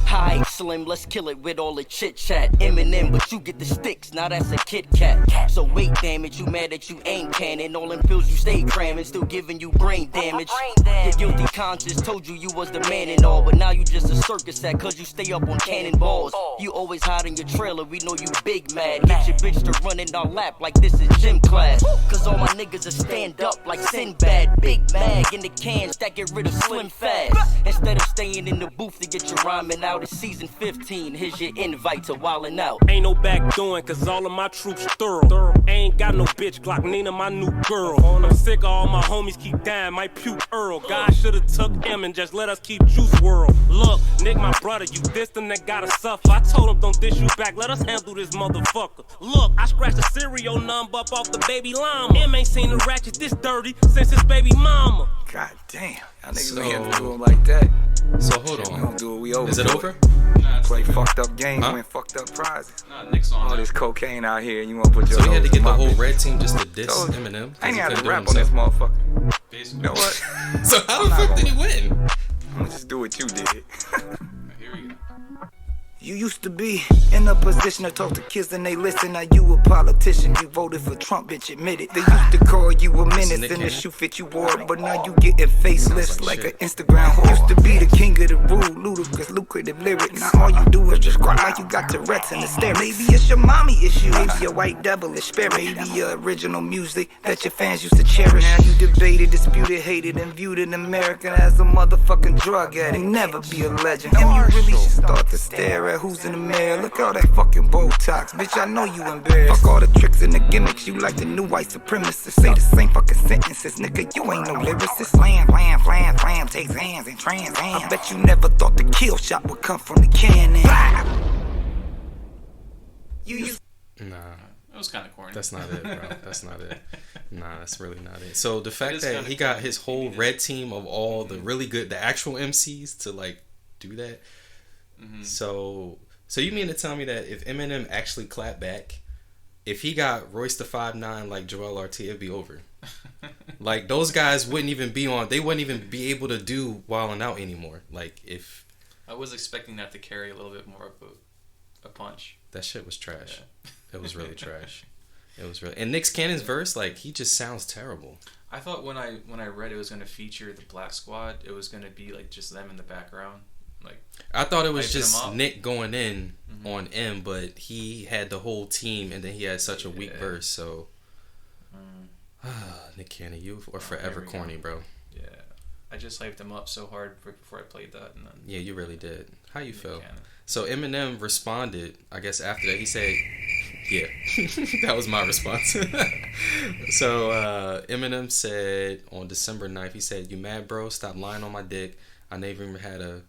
[SPEAKER 6] Hi, Slim, let's kill it with all the chit-chat. Eminem, but you get the sticks, now that's a Kit Kat. So weight damage, you mad that you ain't canning. All them pills you stay cramming, still giving you brain damage. Your guilty conscience told you was the man and all, but now you just a circus act cause you stay up on cannonballs. You always hide in your trailer, we know you big mad. Get your bitch to run in our lap like this is gym class. Cause all my niggas are stand up like Sinbad. Big mag in the cans that get rid of Slim fast. Instead of staying in the booth to get your rhyming out, it's season 15, here's your invite to wildin' out.
[SPEAKER 7] Ain't no back doing cause all of my troops thorough. Ain't got no bitch clock, Nina my new girl. I'm sick of all my homies keep dying, my puke Earl. God should've took him and just let us keep Juice World. Look, Nick my brother, you dissed him that gotta suffer. I told him don't diss you back, let us handle this motherfucker. Look, I scratched the cereal number up off the baby llama. M ain't seen the ratchet this dirty since his baby mama.
[SPEAKER 4] God damn, y'all niggas ain't have to do him like that.
[SPEAKER 1] So hold on.
[SPEAKER 4] We don't do it, we over.
[SPEAKER 1] Is it over?
[SPEAKER 2] Nah,
[SPEAKER 8] Play fucked up games, win fucked up prizes.
[SPEAKER 2] Nah, Nick's on
[SPEAKER 8] All
[SPEAKER 2] there.
[SPEAKER 8] this cocaine out here, and you wanna put your
[SPEAKER 1] So he had to
[SPEAKER 8] nose
[SPEAKER 1] get
[SPEAKER 8] in
[SPEAKER 1] the
[SPEAKER 8] my
[SPEAKER 1] whole
[SPEAKER 8] bitch.
[SPEAKER 1] red team just to diss
[SPEAKER 8] So,
[SPEAKER 1] Eminem.
[SPEAKER 8] I ain't
[SPEAKER 1] 'cause he
[SPEAKER 8] have to
[SPEAKER 1] couldn't do
[SPEAKER 8] rap
[SPEAKER 1] it
[SPEAKER 8] on this
[SPEAKER 1] himself.
[SPEAKER 8] motherfucker.
[SPEAKER 2] Basically.
[SPEAKER 8] You know what?
[SPEAKER 1] So how the fuck did he win?
[SPEAKER 8] I'm gonna just do what you did.
[SPEAKER 2] Here we go.
[SPEAKER 8] You used to be in a position to talk to kids and they listen. Now you a politician, you voted for Trump, bitch, admit it. They used to call you a menace in the shoe fit you wore, but now you getting faceless like an Instagram whore. Used to be the king of the rude, ludicrous, lucrative lyric. Now all you do is just cry like you got Tourette's and hysterics. Maybe it's your mommy issue, maybe a white devilish spirit, maybe your original music that your fans used to cherish. Now you debated, disputed, hated, and viewed an American as a motherfucking drug addict. Never be a legend. And you really should start to stare at who's in the mirror. Look all that fucking Botox, bitch, I know you embarrassed. Fuck all the tricks and the gimmicks, you like the new white supremacists. Say the same fucking sentences, nigga, you ain't no lyricist. Slam, takes hands and trans hands. I bet you never thought the kill shot would come from the cannon.
[SPEAKER 1] Nah.
[SPEAKER 2] That was kind of corny.
[SPEAKER 1] That's not it, bro. That's not it. Nah, that's really not it. So the fact
[SPEAKER 2] is
[SPEAKER 1] that
[SPEAKER 2] kinda
[SPEAKER 1] he got
[SPEAKER 2] cool.
[SPEAKER 1] his whole red team of all the really good, the actual MCs to like do that. So you mean to tell me that if Eminem actually clapped back, if he got Royce the 5'9" like Joel RT, it'd be over. Like those guys wouldn't even be on. They wouldn't even be able to do Wildin' Out anymore. Like if
[SPEAKER 2] I was expecting that to carry a little bit more of a punch.
[SPEAKER 1] that shit was trash.
[SPEAKER 2] Yeah.
[SPEAKER 1] It was really trash. It was really. And Nick's Cannon's verse, like he just sounds terrible.
[SPEAKER 2] I thought when I read it was going to feature the Black Squad, it was going to be like just them in the background. Like
[SPEAKER 1] I thought it was
[SPEAKER 2] hyping
[SPEAKER 1] just
[SPEAKER 2] him up.
[SPEAKER 1] Nick going in on M, but he had the whole team, and then he had such a weak verse. So Nick Cannon, you are forever
[SPEAKER 2] here we
[SPEAKER 1] corny,
[SPEAKER 2] go.
[SPEAKER 1] bro.
[SPEAKER 2] Yeah, I just hyped him up so hard before I played that, and then
[SPEAKER 1] Yeah, you really did. How you feel?
[SPEAKER 2] Cannon.
[SPEAKER 1] So Eminem responded, I guess after that, he said, yeah, that was my response. So Eminem said on December 9th, he said, "You mad, bro? Stop lying on my dick. I never even had a,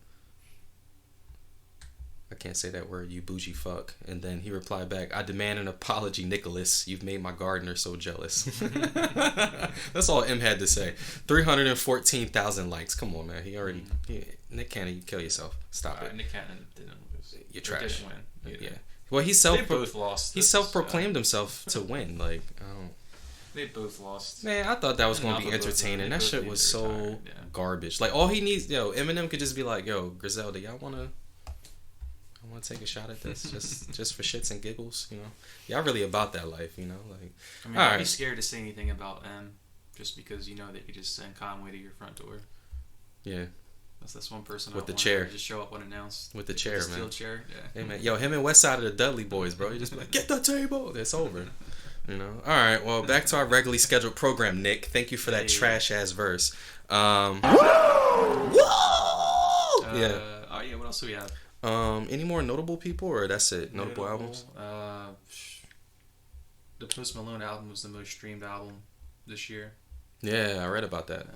[SPEAKER 1] I can't say that word, you bougie fuck." And then he replied back, "I demand an apology, Nicholas. You've made my gardener so jealous." That's all M had to say. 314,000 likes. Come on, man. He already, Nick Cannon, you kill yourself. Stop it.
[SPEAKER 2] Nick Cannon didn't lose.
[SPEAKER 1] You're
[SPEAKER 2] Or
[SPEAKER 1] trash.
[SPEAKER 2] didn't win. Either.
[SPEAKER 1] Yeah. Well,
[SPEAKER 2] They both lost.
[SPEAKER 1] He
[SPEAKER 2] This is,
[SPEAKER 1] self-proclaimed himself to win. Like, I don't.
[SPEAKER 2] They both lost.
[SPEAKER 1] Man, I thought that was going to be
[SPEAKER 2] Enough of both of them.
[SPEAKER 1] entertaining.
[SPEAKER 2] They
[SPEAKER 1] That
[SPEAKER 2] both
[SPEAKER 1] shit
[SPEAKER 2] need
[SPEAKER 1] was
[SPEAKER 2] to
[SPEAKER 1] so
[SPEAKER 2] retire, yeah.
[SPEAKER 1] garbage. Like, all he needs, Eminem could just be like, "Yo, Griselda, y'all wanna? I want to take a shot at this, just for shits and giggles, Y'all really about that life, Like,
[SPEAKER 2] I mean,
[SPEAKER 1] all
[SPEAKER 2] I'd be
[SPEAKER 1] right.
[SPEAKER 2] scared to say anything about M, just because you know that you just send Conway to your front door.
[SPEAKER 1] Yeah,
[SPEAKER 2] That's one person
[SPEAKER 1] With
[SPEAKER 2] I
[SPEAKER 1] the
[SPEAKER 2] want
[SPEAKER 1] chair.
[SPEAKER 2] to just show up unannounced.
[SPEAKER 1] With the
[SPEAKER 2] Take
[SPEAKER 1] chair,
[SPEAKER 2] steel
[SPEAKER 1] man.
[SPEAKER 2] chair. Yeah.
[SPEAKER 1] Hey man, him and West Side of the Dudley Boys, bro. You just be like, "Get the table." It's over. All right. Well, back to our regularly scheduled program, Nick. Thank you for that trash ass verse.
[SPEAKER 2] Oh yeah. What else do we have?
[SPEAKER 1] Any more notable people, or that's it? Notable albums?
[SPEAKER 2] The Post Malone album was the most streamed album this year.
[SPEAKER 1] Yeah, I read about that.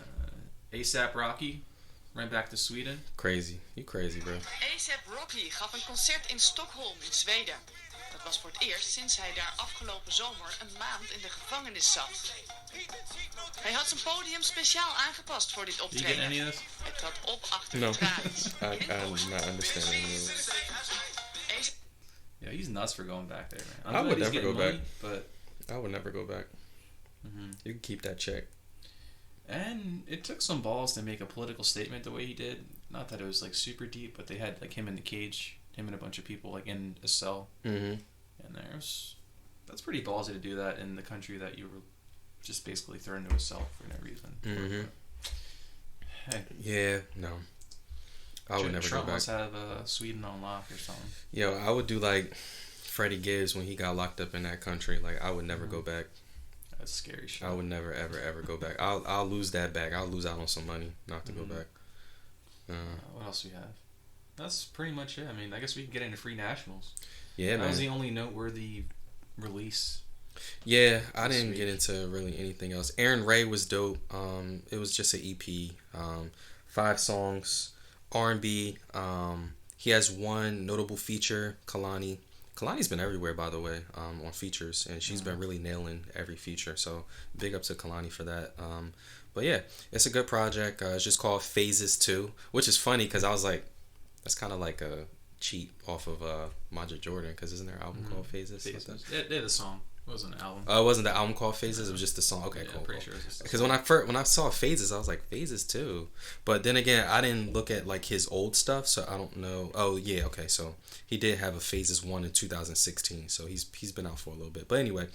[SPEAKER 2] A$AP Rocky ran back to Sweden.
[SPEAKER 1] Crazy. You crazy, bro.
[SPEAKER 9] A$AP Rocky gaf een concert in Stockholm in Zweden. Dat was voor het eerst sinds hij daar afgelopen zomer een maand in de gevangenis zat. Hij had zijn podium speciaal aangepast voor dit
[SPEAKER 2] Did you get
[SPEAKER 9] optreden.
[SPEAKER 2] any of this?
[SPEAKER 9] Hij trad op achter
[SPEAKER 1] No,
[SPEAKER 9] de tralies.
[SPEAKER 1] I'm not understanding.
[SPEAKER 2] Yeah, he's nuts for going back there, man.
[SPEAKER 1] I
[SPEAKER 2] I'm
[SPEAKER 1] would
[SPEAKER 2] glad he's
[SPEAKER 1] never go
[SPEAKER 2] getting
[SPEAKER 1] back.
[SPEAKER 2] money, but
[SPEAKER 1] I would never go back. You can keep that check.
[SPEAKER 2] and it took some balls to make a political statement the way he did. Not that it was like super deep, but they had like him in the cage, him and a bunch of people like in a cell,
[SPEAKER 1] Mm-hmm.
[SPEAKER 2] and that's pretty ballsy to do that in the country that you were just basically thrown into a cell for no reason.
[SPEAKER 1] Mm-hmm.
[SPEAKER 2] Hey,
[SPEAKER 1] Yeah, no. I would never
[SPEAKER 2] Trump
[SPEAKER 1] go back.
[SPEAKER 2] must have Sweden on lock or something.
[SPEAKER 1] Yo, I would do like Freddie Gibbs when he got locked up in that country. Like, I would never go back.
[SPEAKER 2] That's scary shit.
[SPEAKER 1] I would never, ever go back. I'll lose that back. I'll lose out on some money not to go back.
[SPEAKER 2] What else do we have? That's pretty much it. I mean, I guess we can get into Free Nationals.
[SPEAKER 1] Yeah,
[SPEAKER 2] That was the
[SPEAKER 1] man.
[SPEAKER 2] only noteworthy release.
[SPEAKER 1] Yeah, I didn't
[SPEAKER 2] week.
[SPEAKER 1] get into really anything else. Aaron Ray was dope. It was just an EP. 5 songs, R&B. He has one notable feature, Kalani. Kalani's been everywhere, by the way, on features, and she's been really nailing every feature. So big up to Kalani for that. But yeah, it's a good project. It's just called Phases 2, which is funny because I was like, that's kind of like a cheat off of Major Jordan, because isn't there an album called Phases?
[SPEAKER 2] Phases. They had a song. It wasn't an album.
[SPEAKER 1] Oh, it wasn't the album called Phases. It was just the song. Okay, cool.
[SPEAKER 2] Pretty sure.
[SPEAKER 1] Because when I saw Phases, I was like, Phases too. But then again, I didn't look at like his old stuff, so I don't know. Oh yeah, okay. So he did have a Phases 1 in 2016. So he's been out for a little bit. But anyway,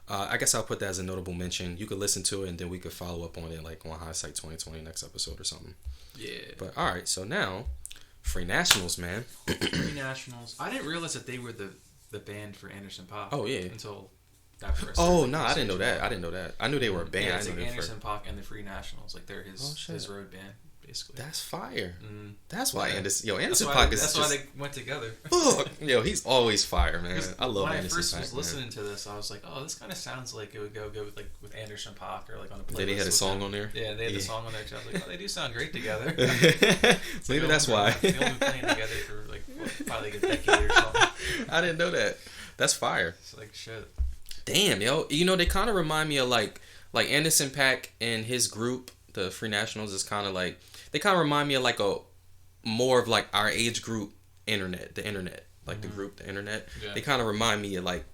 [SPEAKER 1] I guess I'll put that as a notable mention. You could listen to it, and then we could follow up on it like on Hindsight 2020 next episode or something.
[SPEAKER 2] Yeah.
[SPEAKER 1] But all right, so now Free Nationals, man.
[SPEAKER 2] Free Nationals. I didn't realize that they were the band for Anderson .Paak.
[SPEAKER 1] Oh yeah.
[SPEAKER 2] Until after.
[SPEAKER 1] Oh no, I didn't know that. I knew they were a band.
[SPEAKER 2] Yeah, it's like Anderson .Paak and the Free Nationals. Like they're his road band, basically.
[SPEAKER 1] That's fire.
[SPEAKER 2] Mm.
[SPEAKER 1] That's why Anderson
[SPEAKER 2] Anderson
[SPEAKER 1] .Paak is.
[SPEAKER 2] That's why they went together.
[SPEAKER 1] Fuck. Yo, he's always fire, man. I love
[SPEAKER 2] when
[SPEAKER 1] Anderson .Paak. When I first was
[SPEAKER 2] listening to this, I was like, oh, this kind of sounds like it would go good with Anderson .Paak or like on a playlist.
[SPEAKER 1] Did he had a song on there?
[SPEAKER 2] Yeah, they had the song on there. I was like, oh, they do sound great together.
[SPEAKER 1] Maybe that's why.
[SPEAKER 2] They've only been playing together for like probably like a decade or something.
[SPEAKER 1] I didn't know that. That's fire.
[SPEAKER 2] It's like shit.
[SPEAKER 1] Damn, yo. You know, they kind of remind me of like Anderson .Paak and his group, the Free Nationals, is kind of like, they kind of remind me of like a more of like our age group the internet, like the group, the internet. Yeah. They kind of remind me of like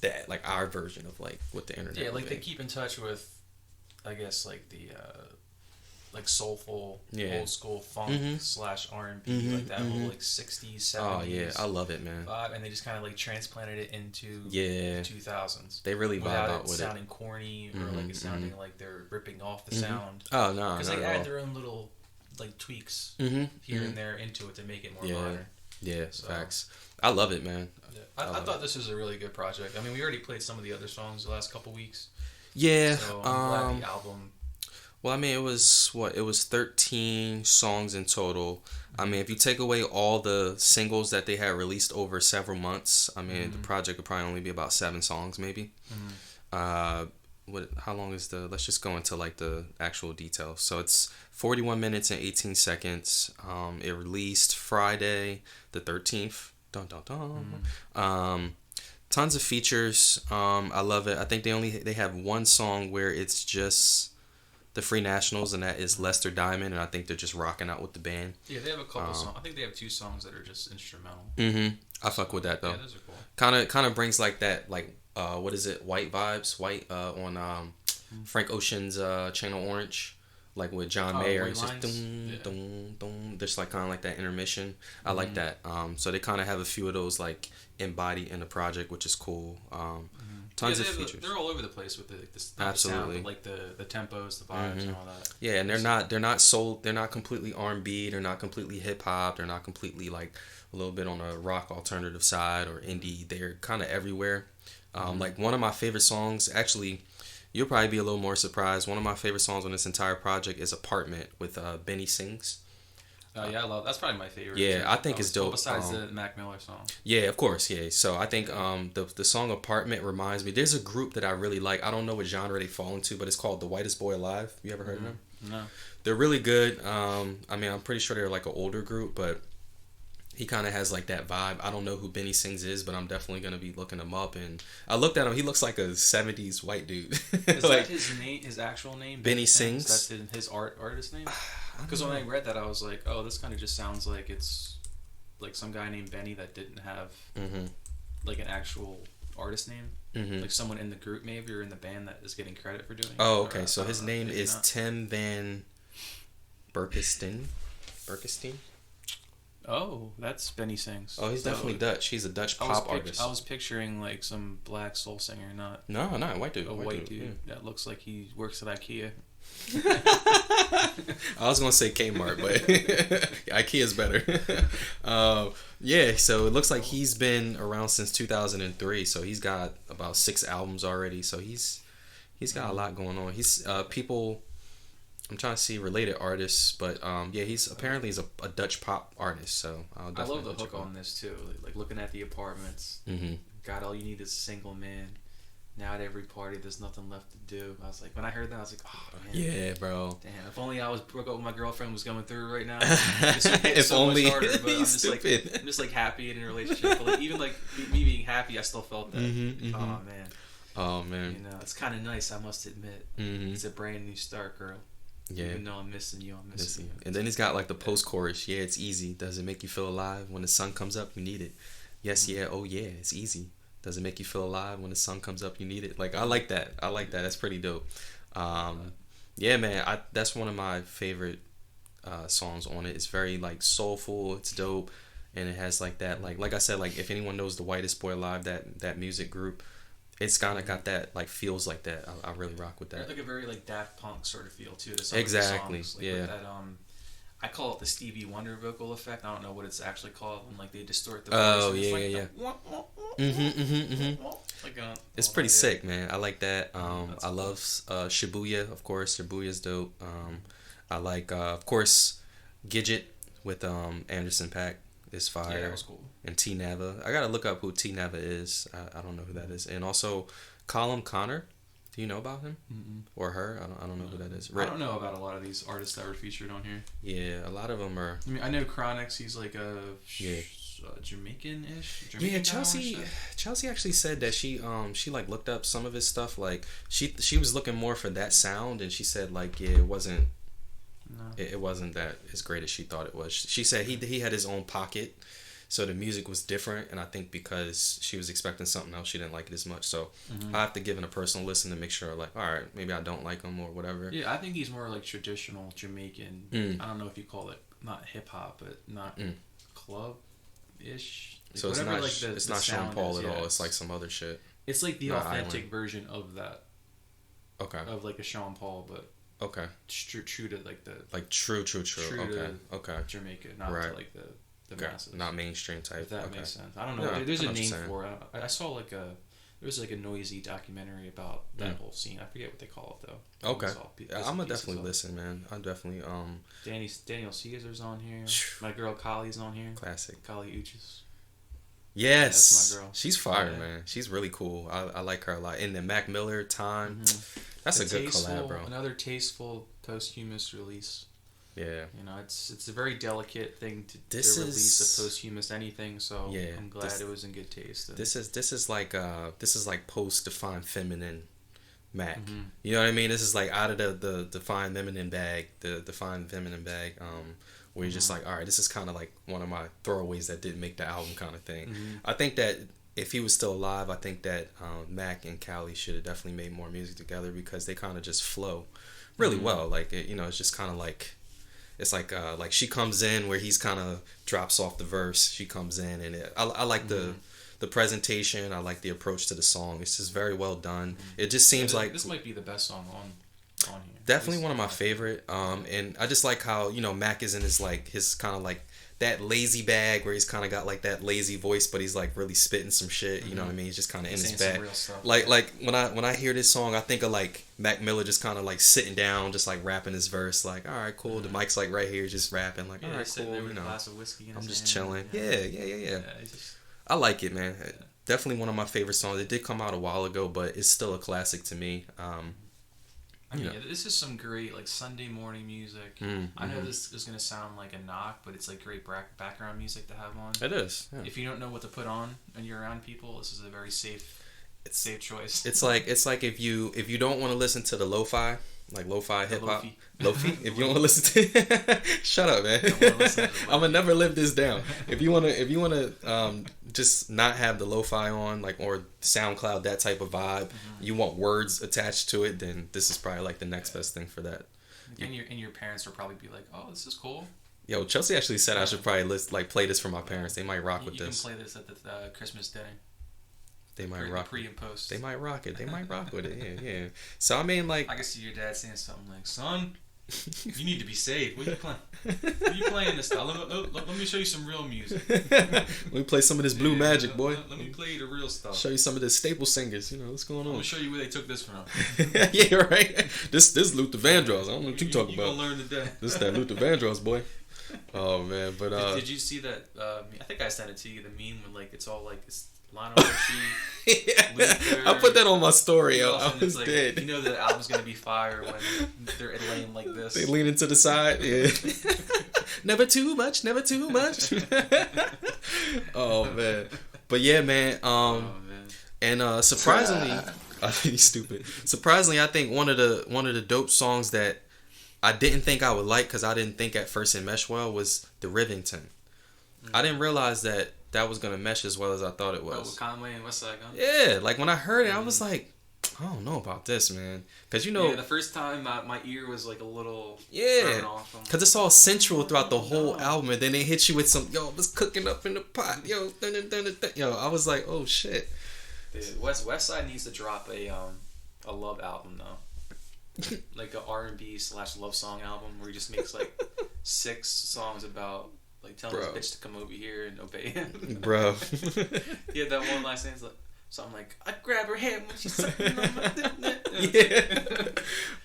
[SPEAKER 1] that, like our version of like what the internet.
[SPEAKER 2] Yeah, like they keep in touch with, I guess, like the like soulful, old school funk / R&B, like that whole like 60s, 70s.
[SPEAKER 1] Oh yeah, I love it, man.
[SPEAKER 2] Vibe, and they just kind of like transplanted it into the 2000s.
[SPEAKER 1] They really vibe out with it.
[SPEAKER 2] Sounding corny or like it sounding like they're ripping off the sound.
[SPEAKER 1] Oh no,
[SPEAKER 2] because they add their own little like tweaks here and there into it to make it more modern.
[SPEAKER 1] Yeah, so, facts. I love it, man.
[SPEAKER 2] Yeah. I thought this was a really good project. I mean, we already played some of the other songs the last couple weeks.
[SPEAKER 1] Yeah.
[SPEAKER 2] So I'm glad the album.
[SPEAKER 1] Well, I mean, it was 13 songs in total. I mean, if you take away all the singles that they had released over several months, I mean, the project would probably only be about 7 songs, maybe. How long is let's just go into like the actual details. So it's 41 minutes and 18 seconds. It released Friday the 13th. Dun dun dun. Tons of features. I love it. I think they have one song where it's just the Free Nationals, and that is Lester Diamond, and I think they're just rocking out with the band.
[SPEAKER 2] Yeah, they have a couple songs. I think they have 2 songs that are just instrumental.
[SPEAKER 1] I fuck with that though.
[SPEAKER 2] Yeah, those are cool.
[SPEAKER 1] Kind of brings like that, like what is it? White vibes. White on Frank Ocean's Channel Orange, like with John Mayer. It's just dum dum dum. There's like kind of like that intermission. I like that. So they kind of have a few of those like embodied in the project, which is cool. Tons of features.
[SPEAKER 2] They're all over the place with the
[SPEAKER 1] absolutely
[SPEAKER 2] sound, but like the tempos, the vibes, and all that.
[SPEAKER 1] Yeah, and they're not completely R&B. They're not completely hip hop. They're not completely like a little bit on a rock alternative side or indie. They're kind of everywhere. Like one of my favorite songs, actually, you'll probably be a little more surprised. One of my favorite songs on this entire project is "Apartment" with Benny Sings.
[SPEAKER 2] Yeah, I love. That's probably my favorite.
[SPEAKER 1] Yeah, I think it's dope.
[SPEAKER 2] Besides the Mac Miller song.
[SPEAKER 1] Yeah, of course. Yeah, so I think the song "Apartment" reminds me. There's a group that I really like. I don't know what genre they fall into, but it's called The Whitest Boy Alive. You ever heard of them?
[SPEAKER 2] No.
[SPEAKER 1] They're really good. I mean, I'm pretty sure they're like an older group, but he kind of has like that vibe. I don't know who Benny Sings is, but I'm definitely gonna be looking him up. And I looked at him. He looks like a '70s white dude.
[SPEAKER 2] Is like, that his name? His actual name?
[SPEAKER 1] Benny Sings.
[SPEAKER 2] That's his artist name. Because when I read that, I was like, oh, this kind of just sounds like it's like some guy named Benny that didn't have like an actual artist name. Like someone in the group maybe or in the band that is getting credit for doing it.
[SPEAKER 1] Oh, okay. So his name is Tim Van Berkestein.
[SPEAKER 2] Oh, that's Benny Sings.
[SPEAKER 1] Oh, he's definitely Dutch. He's a Dutch pop artist.
[SPEAKER 2] I was picturing like some black soul singer, not
[SPEAKER 1] a white dude.
[SPEAKER 2] A white dude that looks like he works at IKEA.
[SPEAKER 1] I was gonna say Kmart, but IKEA's better. Yeah, so it looks like he's been around since 2003. So he's got about 6 albums already. So he's got a lot going on. He's people. I'm trying to see related artists, but yeah, he's a Dutch pop artist. So
[SPEAKER 2] I love the hook on this too. Like looking at the apartments. God, all you need is a single man. Now at every party, there's nothing left to do. I was like, when I heard that, I was like, oh man.
[SPEAKER 1] Yeah, bro.
[SPEAKER 2] Damn, if only I was broke up with my girlfriend was going through right now.
[SPEAKER 1] If so only.
[SPEAKER 2] Much harder, but I'm just like happy in a relationship. But like even like me being happy, I still felt that. Oh man.
[SPEAKER 1] Oh man.
[SPEAKER 2] You know, it's kind of nice. I must admit, it's a brand new start, girl.
[SPEAKER 1] Yeah.
[SPEAKER 2] Even though I'm missing you, I'm missing you.
[SPEAKER 1] And then he's got like the post-chorus. Yeah, it's easy. Does it make you feel alive? When the sun comes up, you need it. Yes, yeah, oh yeah, it's easy. Does it make you feel alive? When the sun comes up, you need it. Like, I like that. That's pretty dope. Yeah, man, that's one of my favorite songs on it. It's very like soulful. It's dope. And it has like that, like I said, like if anyone knows the Whitest Boy Alive, that music group, it's kind of got that, like, feels like that. I really rock with that.
[SPEAKER 2] There's like a very like Daft Punk sort of feel to it.
[SPEAKER 1] Exactly.
[SPEAKER 2] Songs. Like,
[SPEAKER 1] yeah.
[SPEAKER 2] With that, I call it the Stevie Wonder vocal effect. I don't know what it's actually called when like they distort the voice.
[SPEAKER 1] Oh
[SPEAKER 2] yeah,
[SPEAKER 1] like yeah. Like it's pretty sick, man. I like that. I love Shibuya, of course. Shibuya's dope. I like of course Gidget with Anderson .Paak is fire.
[SPEAKER 2] Yeah, that was cool.
[SPEAKER 1] And T Nava. I gotta look up who T Nava is. I don't know who that is. And also Colum Connor. Do you know about him?
[SPEAKER 2] Mm-mm.
[SPEAKER 1] Or her? I don't know who that is.
[SPEAKER 2] I don't know about a lot of these artists that were featured on here.
[SPEAKER 1] Yeah, a lot of them are.
[SPEAKER 2] I mean, I know Chronix. He's like a Jamaican-ish.
[SPEAKER 1] Yeah, Chelsea actually said that she like looked up some of his stuff. Like she was looking more for that sound, and she said like it wasn't. No. It wasn't that as great as she thought it was. She said he had his own pocket, so the music was different, and I think because she was expecting something else, she didn't like it as much. So I have to give it a personal listen to make sure, like, all right, maybe I don't like him or whatever.
[SPEAKER 2] Yeah, I think he's more like traditional Jamaican. I don't know if you call it not hip hop, but not club-ish. Like,
[SPEAKER 1] so it's not like it's not Sean Paul at all. It's like some other shit.
[SPEAKER 2] It's like the authentic version of that.
[SPEAKER 1] Okay.
[SPEAKER 2] Of like a Sean Paul, but.
[SPEAKER 1] Okay.
[SPEAKER 2] True to like the.
[SPEAKER 1] Like true. Okay.
[SPEAKER 2] Jamaica, not to like the masses.
[SPEAKER 1] Not mainstream type.
[SPEAKER 2] If that makes sense. I don't know. Yeah, there's a name for it. I saw like there was like a noisy documentary about that whole scene. I forget what they call it though.
[SPEAKER 1] Okay. I'm gonna definitely listen, man. I'm definitely
[SPEAKER 2] Daniel Caesar's on here. My girl Kali's on here.
[SPEAKER 1] Classic.
[SPEAKER 2] Kali Uchis.
[SPEAKER 1] Yes,
[SPEAKER 2] yeah, that's my girl.
[SPEAKER 1] She's fire, man. She's really cool. I like her a lot. In the Mac Miller time, that's a good collab, bro.
[SPEAKER 2] Another tasteful posthumous release.
[SPEAKER 1] Yeah,
[SPEAKER 2] you know, it's a very delicate thing to release a posthumous anything. So yeah, I'm glad it was in good taste. And
[SPEAKER 1] this is like post Defined Feminine Mac. You know what I mean? This is like out of the Defined Feminine bag, where you're just like, all right, this is kind of like one of my throwaways that didn't make the album kind of thing. I think that if he was still alive, I think that Mac and Kali should have definitely made more music together because they kind of just flow really well. Like, it's just kind of like, it's like she comes in where he's kind of drops off the verse. She comes in and I like the presentation. I like the approach to the song. It's just very well done. It just seems like
[SPEAKER 2] this might be the best song on here.
[SPEAKER 1] Definitely one of my favorite. And I just like how, Mac is in his kind of like that lazy bag where he's kind of got like that lazy voice, but he's like really spitting some shit. You know what I mean? He's just kind of in his bag. Like when I hear this song, I think of like Mac Miller just kind of like sitting down, just like rapping his verse. Like, all right, cool. The mic's like right here, just rapping. Like, all right, cool.
[SPEAKER 2] There with a glass of whiskey in
[SPEAKER 1] I'm
[SPEAKER 2] his
[SPEAKER 1] just
[SPEAKER 2] hand.
[SPEAKER 1] chilling. Yeah. I like it, man. Definitely one of my favorite songs. It did come out a while ago, but it's still a classic to me.
[SPEAKER 2] I mean, this is some great like Sunday morning music. I know this is gonna sound like a knock, but it's like great background music to have on.
[SPEAKER 1] It is. Yeah.
[SPEAKER 2] If you don't know what to put on and you're around people, this is a very safe choice.
[SPEAKER 1] It's like if you don't want to listen to the lo-fi, like lo-fi hip hop, lofi. If you want to listen to, shut up, man. I'm gonna never live this down. If you wanna just not have the lo-fi on, like, or SoundCloud, that type of vibe, you want words attached to it, then this is probably like the next best thing for that.
[SPEAKER 2] And your parents will probably be like, oh, this is cool.
[SPEAKER 1] Yo, Chelsea actually said I should probably play this for my parents. They might rock with this.
[SPEAKER 2] You can play this at the Christmas dinner.
[SPEAKER 1] They might rock
[SPEAKER 2] pre and post.
[SPEAKER 1] They might rock it. They might rock with it. Yeah. So I mean, like,
[SPEAKER 2] I can see your dad saying something like, "Son, you need to be saved. What are you playing? What are you playing this style? Let me show you some real music.
[SPEAKER 1] Let me play some of this Blue Magic, boy.
[SPEAKER 2] Let me play the real stuff.
[SPEAKER 1] Show you some of the staple singers. What's going on?
[SPEAKER 2] I'm gonna show you where they took this from.
[SPEAKER 1] Yeah, right. This Luther Vandross. I don't know what you talking about.
[SPEAKER 2] You gonna learn today.
[SPEAKER 1] This that Luther Vandross, boy. Oh man, but
[SPEAKER 2] did you see that? I think I sent it to you. The meme when like it's all like it's Lionel Richie. Luther,
[SPEAKER 1] I put that on my story. I was
[SPEAKER 2] like,
[SPEAKER 1] dead.
[SPEAKER 2] You know the album's gonna be fire when they're laying like this.
[SPEAKER 1] They lean into the side. Yeah. Never too much. Never too much. Oh man. But yeah, man. And surprisingly, I think he's stupid. Surprisingly, I think one of the dope songs that I didn't think I would like, because I didn't think at first it meshed well, was the Rivington. I didn't realize that was gonna mesh as well as I thought it was.
[SPEAKER 2] Oh, with Conway and Westside Gunn?
[SPEAKER 1] Yeah, like when I heard it, I was like, I don't know about this, man. Because
[SPEAKER 2] the first time my ear was like a little
[SPEAKER 1] thrown off. Because it's all sensual throughout the whole album, and then they hit you with some, yo, it's cooking up in the pot, yo, yo. I was like, oh shit.
[SPEAKER 2] Dude, Westside needs to drop a love album though. Like a R&B / love song album where he just makes like 6 songs about like telling his bitch to come over here and obey him.
[SPEAKER 1] Bro.
[SPEAKER 2] He had that one last name like something like, I grab her hand when she's sucking on my
[SPEAKER 1] yeah.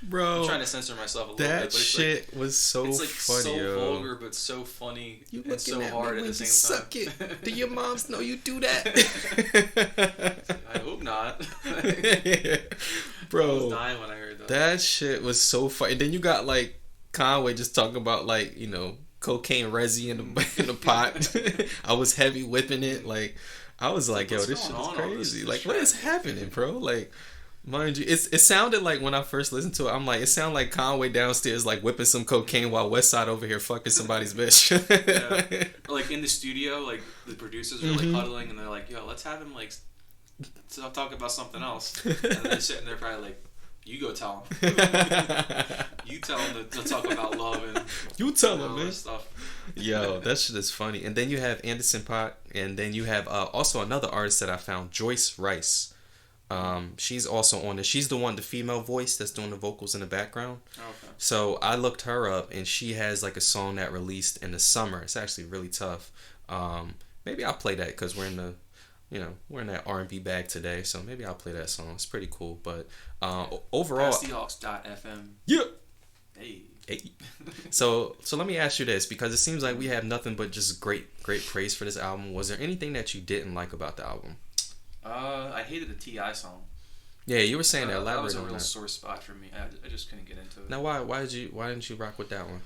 [SPEAKER 1] Bro.
[SPEAKER 2] I'm trying to censor myself a little bit.
[SPEAKER 1] That
[SPEAKER 2] But it's
[SPEAKER 1] shit
[SPEAKER 2] like,
[SPEAKER 1] was so
[SPEAKER 2] it's like
[SPEAKER 1] funny,
[SPEAKER 2] so
[SPEAKER 1] yo.
[SPEAKER 2] vulgar but so funny and so hard at the same
[SPEAKER 1] suck
[SPEAKER 2] time.
[SPEAKER 1] It. Do your moms know you do that?
[SPEAKER 2] I hope not.
[SPEAKER 1] Yeah. Bro.
[SPEAKER 2] I was dying when I heard that.
[SPEAKER 1] That shit was so funny. And then you got like Conway just talking about like, cocaine resi in the pot. I was heavy whipping it. Like, I was like, yo, this shit is crazy. Like, what is happening, bro? Like, mind you, it sounded like when I first listened to it, I'm like, it sounded like Conway downstairs like whipping some cocaine while Westside over here fucking somebody's bitch.
[SPEAKER 2] Yeah. Or like in the studio, like the producers are like huddling and they're like, yo, let's have him like talk about something else. And they're sitting there probably like, you go tell him. You tell him to talk about love and
[SPEAKER 1] you tell him, man.
[SPEAKER 2] Stuff.
[SPEAKER 1] Yo, that shit is funny. And then you have Anderson .Paak, and then you have also another artist that I found, Joyce Rice. She's also on this. She's the female voice that's doing the vocals in the background.
[SPEAKER 2] Okay.
[SPEAKER 1] So I looked her up, and she has like a song that released in the summer. It's actually really tough. Maybe I'll play that because we're in the, we're in that R&B bag today. So maybe I'll play that song. It's pretty cool. But overall,
[SPEAKER 2] PassTheHawks.fm.
[SPEAKER 1] Yeah.
[SPEAKER 2] Hey.
[SPEAKER 1] So let me ask you this, because it seems like we have nothing but just great praise for this album. Was there anything that you didn't like about the album?
[SPEAKER 2] I hated the T.I. song.
[SPEAKER 1] Yeah, you were saying that. Elaborate
[SPEAKER 2] that was a
[SPEAKER 1] on
[SPEAKER 2] real
[SPEAKER 1] that.
[SPEAKER 2] sore spot for me. I just couldn't get into it.
[SPEAKER 1] Now, why didn't you rock with that one?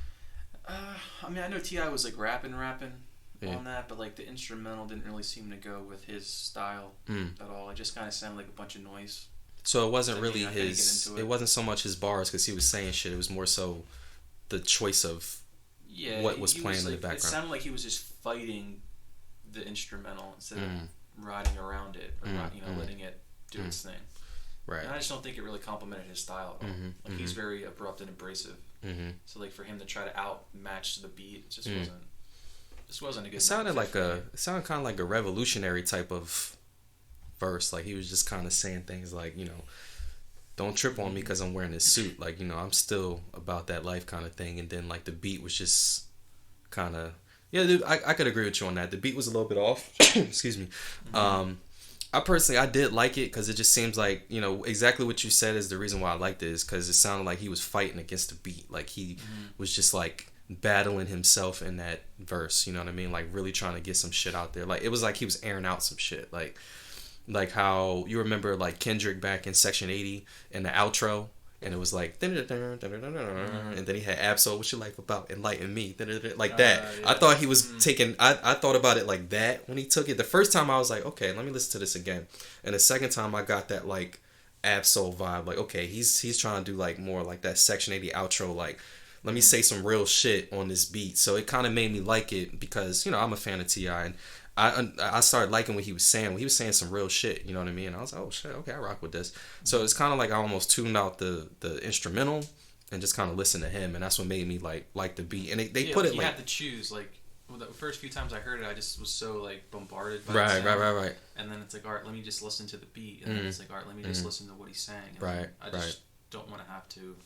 [SPEAKER 2] I mean, I know T.I. was like rapping
[SPEAKER 1] Yeah.
[SPEAKER 2] on that, but like the instrumental didn't really seem to go with his style at all. It just kind of sounded like a bunch of noise.
[SPEAKER 1] So it wasn't really his. It wasn't so much his bars because he was saying shit. It was more so the choice of what was playing in the background. It
[SPEAKER 2] sounded like he was just fighting the instrumental instead of riding around it or letting it do its thing.
[SPEAKER 1] Right.
[SPEAKER 2] And I just don't think it really complimented his style at all. Like he's very abrupt and abrasive. So like for him to try to outmatch the beat, it just wasn't. This wasn't a good.
[SPEAKER 1] It sounded kind of like a revolutionary type of verse. Like he was just kind of saying things like, don't trip on me because I'm wearing this suit. Like, I'm still about that life kind of thing. And then like the beat was just kind of, dude, I could agree with you on that. The beat was a little bit off. Excuse me. I did like it because it just seems like, exactly what you said is the reason why I liked it, is because it sounded like he was fighting against the beat. Like he was just like battling himself in that verse. You know what I mean? Like really trying to get some shit out there. Like it was like he was airing out some shit. Like how you remember like Kendrick back in Section 80 in the outro, and it was like and then he had Absol, what's your life about, enlighten me, like that. I thought he was taking I thought about it like that when he took it. The first time I was like, okay, let me listen to this again, and the second time I got that like Absol vibe, like okay, he's trying to do like more like that Section 80 outro, like let me say some real shit on this beat. So it kind of made me like it because I'm a fan of T.I. and I started liking what he was saying. He was saying some real shit, you know what I mean? And I was like, oh shit, okay, I rock with this. So it's kind of like I almost tuned out the instrumental and just kind of listened to him, and that's what made me like the beat. And they put it
[SPEAKER 2] you
[SPEAKER 1] like
[SPEAKER 2] had to choose. Like the first few times I heard it, I just was so like bombarded by
[SPEAKER 1] right.
[SPEAKER 2] And then it's like, all right, let me just listen to the beat, and then it's like, all right, let me just listen to what he's saying. And I just don't want to have to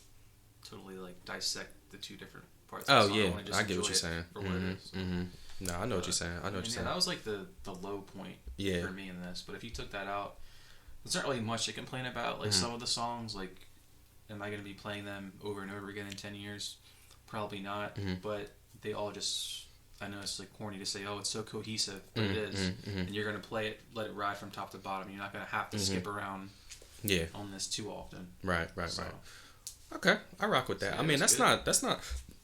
[SPEAKER 2] totally like dissect the two different parts. Of the song. I
[SPEAKER 1] get what you're saying.
[SPEAKER 2] For what it is.
[SPEAKER 1] No, I know what you're saying.
[SPEAKER 2] That was like the low point for me in this. But if you took that out, there's not really much to complain about. Like some of the songs, like, am I going to be playing them over and over again in 10 years? Probably not. But they all just, I know it's like corny to say, oh, it's so cohesive, but it is. And you're going to play it, let it ride from top to bottom. You're not going to have to skip around on this too often. Right.
[SPEAKER 1] Okay, I rock with that. I mean, that's not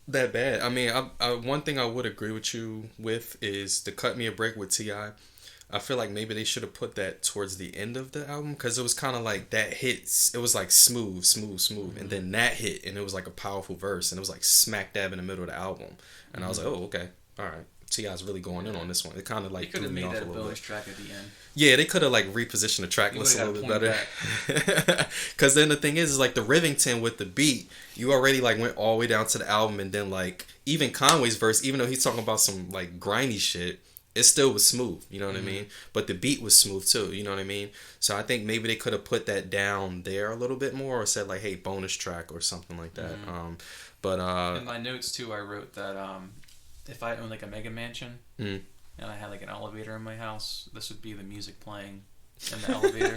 [SPEAKER 1] that bad. I mean, I one thing I would agree with you with is the Cut Me a Break with T.I. I feel like maybe they should have put that towards the end of the album, because it was kind of like that hits. It was like smooth, and then that hit, and it was like a powerful verse, and it was like smack dab in the middle of the album, and I was like, oh, okay, all right. T.I.'s really going in on this one. It kind of like
[SPEAKER 2] threw me off a little bit. They could have made that a bonus track at the end.
[SPEAKER 1] Yeah, they could have like repositioned the track list a little bit better. Because then the thing is like the Rivington with the beat, you already like went all the way down to the album, and then like even Conway's verse, even though he's talking about some like grindy shit, it still was smooth. You know what I mean? But the beat was smooth too. You know what I mean? So I think maybe they could have put that down there a little bit more, or said like, hey, bonus track or something like that. But in
[SPEAKER 2] my notes too, I wrote that if I owned like a mega mansion and I had like an elevator in my house, this would be the music playing in the elevator.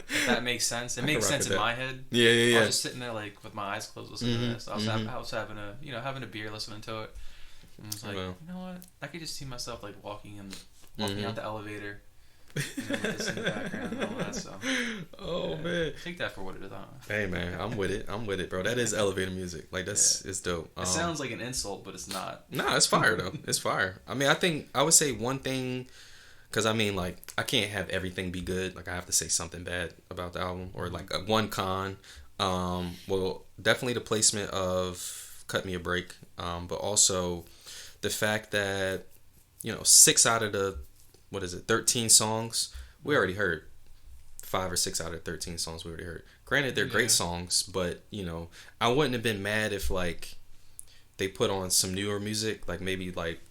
[SPEAKER 2] If that makes sense. It makes sense in my head.
[SPEAKER 1] Yeah.
[SPEAKER 2] I was just sitting there like with my eyes closed listening to this. I was having a beer listening to it. And I was like, you know what? I could just see myself like walking out the elevator. With this in the background and all that, so.
[SPEAKER 1] Man,
[SPEAKER 2] take that for what it is.
[SPEAKER 1] Hey man, I'm with it, bro. That is elevator music. Like it's dope.
[SPEAKER 2] It sounds like an insult, but it's not.
[SPEAKER 1] Nah, it's fire though. It's fire. I mean, I would say one thing, because I mean, like I can't have everything be good. Like I have to say something bad about the album, or like one con. Well, definitely the placement of "Cut Me a Break," but also the fact that 6 out of the 13 songs we already heard. 5 or 6 out of 13 songs we already heard. Granted, they're great songs, but I wouldn't have been mad if like they put on some newer music, like maybe like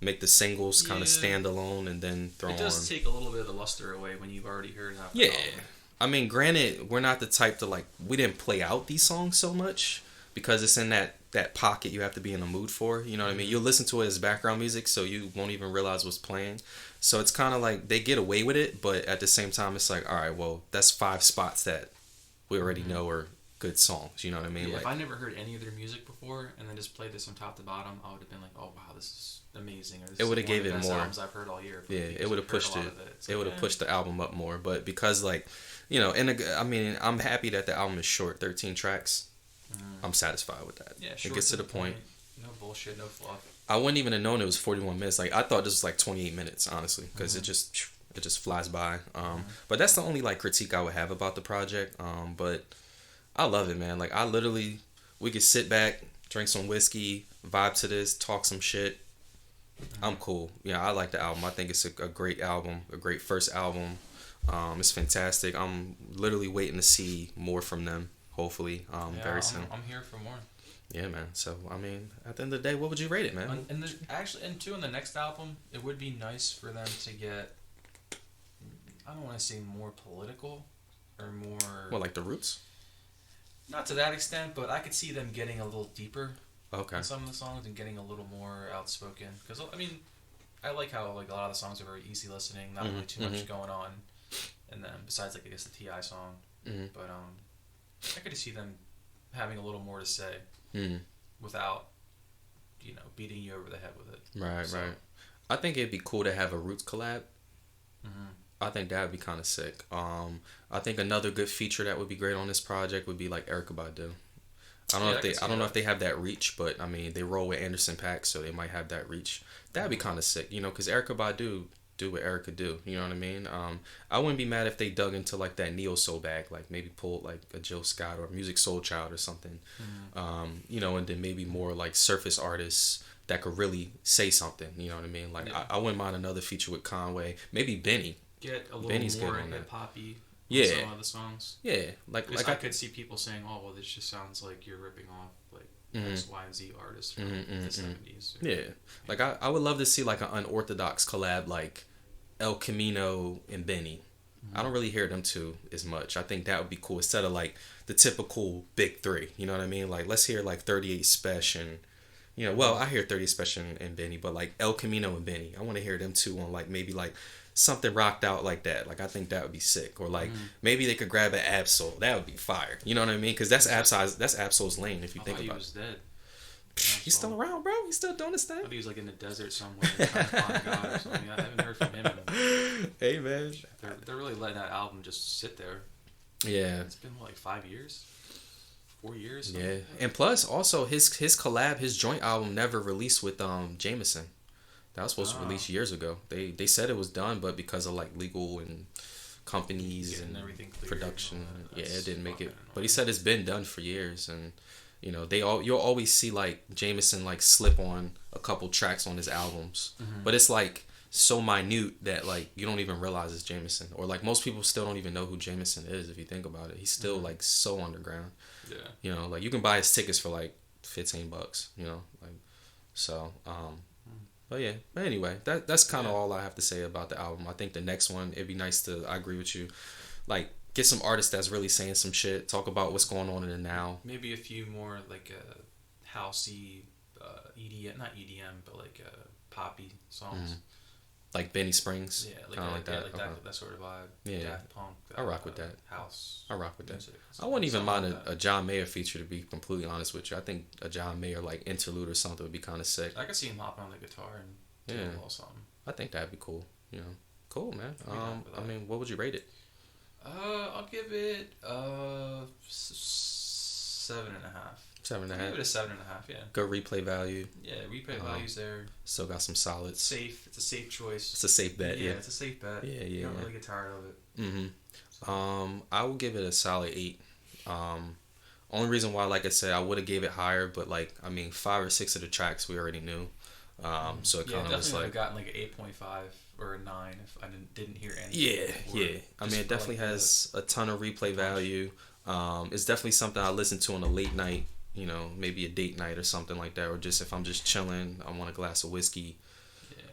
[SPEAKER 1] make the singles kind of stand alone and then throw on.
[SPEAKER 2] It does take a little bit of the luster away when you've already heard half.
[SPEAKER 1] Yeah, I mean, granted, we're not the type to like, we didn't play out these songs so much because it's in that pocket you have to be in the mood for. You know what I mean? You'll listen to it as background music, so you won't even realize what's playing. So it's kind of like they get away with it, but at the same time, it's like, all right, well, that's 5 spots that we already know are good songs. You know what I mean?
[SPEAKER 2] Yeah,
[SPEAKER 1] like,
[SPEAKER 2] if I never heard any of their music before and then just played this from top to bottom, I would have been like, oh wow, this is amazing. Or, this
[SPEAKER 1] it would have
[SPEAKER 2] gave
[SPEAKER 1] gave it more.
[SPEAKER 2] Albums I've heard all year.
[SPEAKER 1] Yeah, it would have pushed it. It would have pushed the album up more. But because like, I mean, I'm happy that the album is short, 13 tracks. I'm satisfied with that.
[SPEAKER 2] Yeah,
[SPEAKER 1] it gets to the point.
[SPEAKER 2] No bullshit, no fluff.
[SPEAKER 1] I wouldn't even have known it was 41 minutes. Like I thought this was like 28 minutes, honestly, because it just flies by. But that's the only like critique I would have about the project. But I love it, man. Like we could sit back, drink some whiskey, vibe to this, talk some shit. I'm cool. Yeah, I like the album. I think it's a great album, a great first album. It's fantastic. I'm literally waiting to see more from them. Hopefully, very soon.
[SPEAKER 2] I'm here for more.
[SPEAKER 1] Yeah, man. So, I mean, at the end of the day, what would you rate it, man?
[SPEAKER 2] And in the next album, it would be nice for them to get, I don't want to say more political or more...
[SPEAKER 1] What, like The Roots?
[SPEAKER 2] Not to that extent, but I could see them getting a little deeper
[SPEAKER 1] in
[SPEAKER 2] some of the songs and getting a little more outspoken. Because, I mean, I like how like a lot of the songs are very easy listening, not really too much going on. And then, besides, like, I guess the T.I. song. But, I could see them having a little more to say without, beating you over the head with it.
[SPEAKER 1] Right. I think it'd be cool to have a Roots collab. I think that would be kind of sick. I think another good feature that would be great on this project would be like Erykah Badu. I don't know if they have that reach, but I mean they roll with Anderson .Paak, so they might have that reach. That'd be kind of sick, because Erykah Badu do what Erykah do. You know what I mean? I wouldn't be mad if they dug into like that neo soul bag, like maybe pulled like a Jill Scott or Music Soul Child or something. And then maybe more like surface artists that could really say something. You know what I mean? Like I wouldn't mind another feature with Conway, maybe Benny.
[SPEAKER 2] Get a little more hip hoppy. Some of the songs.
[SPEAKER 1] Yeah, like
[SPEAKER 2] I could see people saying, "Oh, well, this just sounds like you're ripping off like X, Y, and Z artists from the 70s."
[SPEAKER 1] Yeah, like I would love to see like an unorthodox collab like El Camino and Benny. I don't really hear them two as much. I think that would be cool instead of like the typical big three. You know what I mean? Like let's hear like 38 Special and I hear 38 Special and Benny, but like El Camino and Benny, I want to hear them two on like maybe like something rocked out like that. Like I think that would be sick. Or like maybe they could grab an Absol. That would be fire. You know what I mean? Because that's Absol's lane if you think about it.
[SPEAKER 2] He was dead.
[SPEAKER 1] He's still around, bro. He's still doing his thing.
[SPEAKER 2] I thought he was like in the desert somewhere trying to find God or something. I haven't heard from him.
[SPEAKER 1] Hey man,
[SPEAKER 2] they're really letting that album just sit there.
[SPEAKER 1] Yeah,
[SPEAKER 2] it's been like 5 years, 4 years.
[SPEAKER 1] Yeah, and plus also his collab, his joint album never released with Jameson. That was supposed to release years ago. They said it was done, but because of like legal and companies and production, yeah, it didn't make it. But he said it's been done for years, and you know you'll always see like Jameson like slip on a couple tracks on his albums, but it's like so minute that like you don't even realize it's Jameson, or like most people still don't even know who Jameson is if you think about it. He's still like so underground. Yeah. You know, like you can buy his tickets for like $15, you know, like so but yeah, but anyway, that's kind of all I have to say about the album. I think the next one, it'd be nice to, I agree with you, like get some artists that's really saying some shit, talk about what's going on in the now.
[SPEAKER 2] Maybe a few more like housey, EDM, not EDM, but like poppy songs.
[SPEAKER 1] Like Benny Springs,
[SPEAKER 2] yeah,
[SPEAKER 1] kind of like that.
[SPEAKER 2] Yeah, like okay. that sort of vibe.
[SPEAKER 1] Yeah,
[SPEAKER 2] Daft Punk.
[SPEAKER 1] I rock with that.
[SPEAKER 2] House.
[SPEAKER 1] I rock with that. I wouldn't even mind a John Mayer feature, to be completely honest with you. I think a John Mayer like interlude or something would be kind of sick.
[SPEAKER 2] I could see him hopping on the guitar and do a little something. I
[SPEAKER 1] think that'd be cool. You know, cool, man. I mean, what would you rate it?
[SPEAKER 2] I'll give it 7.5.
[SPEAKER 1] 7.5.
[SPEAKER 2] I'll give it a 7.5. Yeah.
[SPEAKER 1] Good replay value.
[SPEAKER 2] Yeah, replay value's there.
[SPEAKER 1] Still got some solids.
[SPEAKER 2] Safe. It's a safe choice.
[SPEAKER 1] It's a safe bet. Yeah,
[SPEAKER 2] it's a safe bet.
[SPEAKER 1] Yeah.
[SPEAKER 2] You don't really get tired of it.
[SPEAKER 1] I will give it a solid 8. Only reason why, like I said, I would have gave it higher, but like I mean, 5 or 6 of the tracks we already knew. So it kind of was like
[SPEAKER 2] gotten like an 8.5 or a 9 if I didn't hear anything.
[SPEAKER 1] Yeah. I mean, it definitely has a ton of replay value. It's definitely something I listen to on a late night, you know, maybe a date night or something like that, or just if I'm just chilling, I want a glass of whiskey,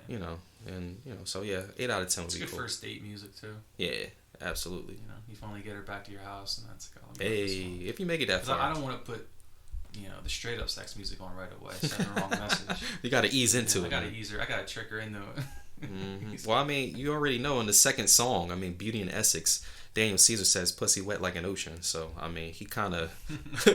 [SPEAKER 1] you know, and you know, so yeah, 8 out of 10 would be cool.
[SPEAKER 2] It's good first date music too.
[SPEAKER 1] Yeah, absolutely.
[SPEAKER 2] You know, you finally get her back to your house, and that's like,
[SPEAKER 1] hey, if you make it that far.
[SPEAKER 2] I don't want to put, you know, the straight up sex music on right away. Send the wrong message.
[SPEAKER 1] You got to ease into it.
[SPEAKER 2] I got to ease her. I got to trick her into it.
[SPEAKER 1] Well, I mean, you already know in the second song, I mean, Beauty and Essex, Daniel Caesar says pussy wet like an ocean. So, I mean, he kind of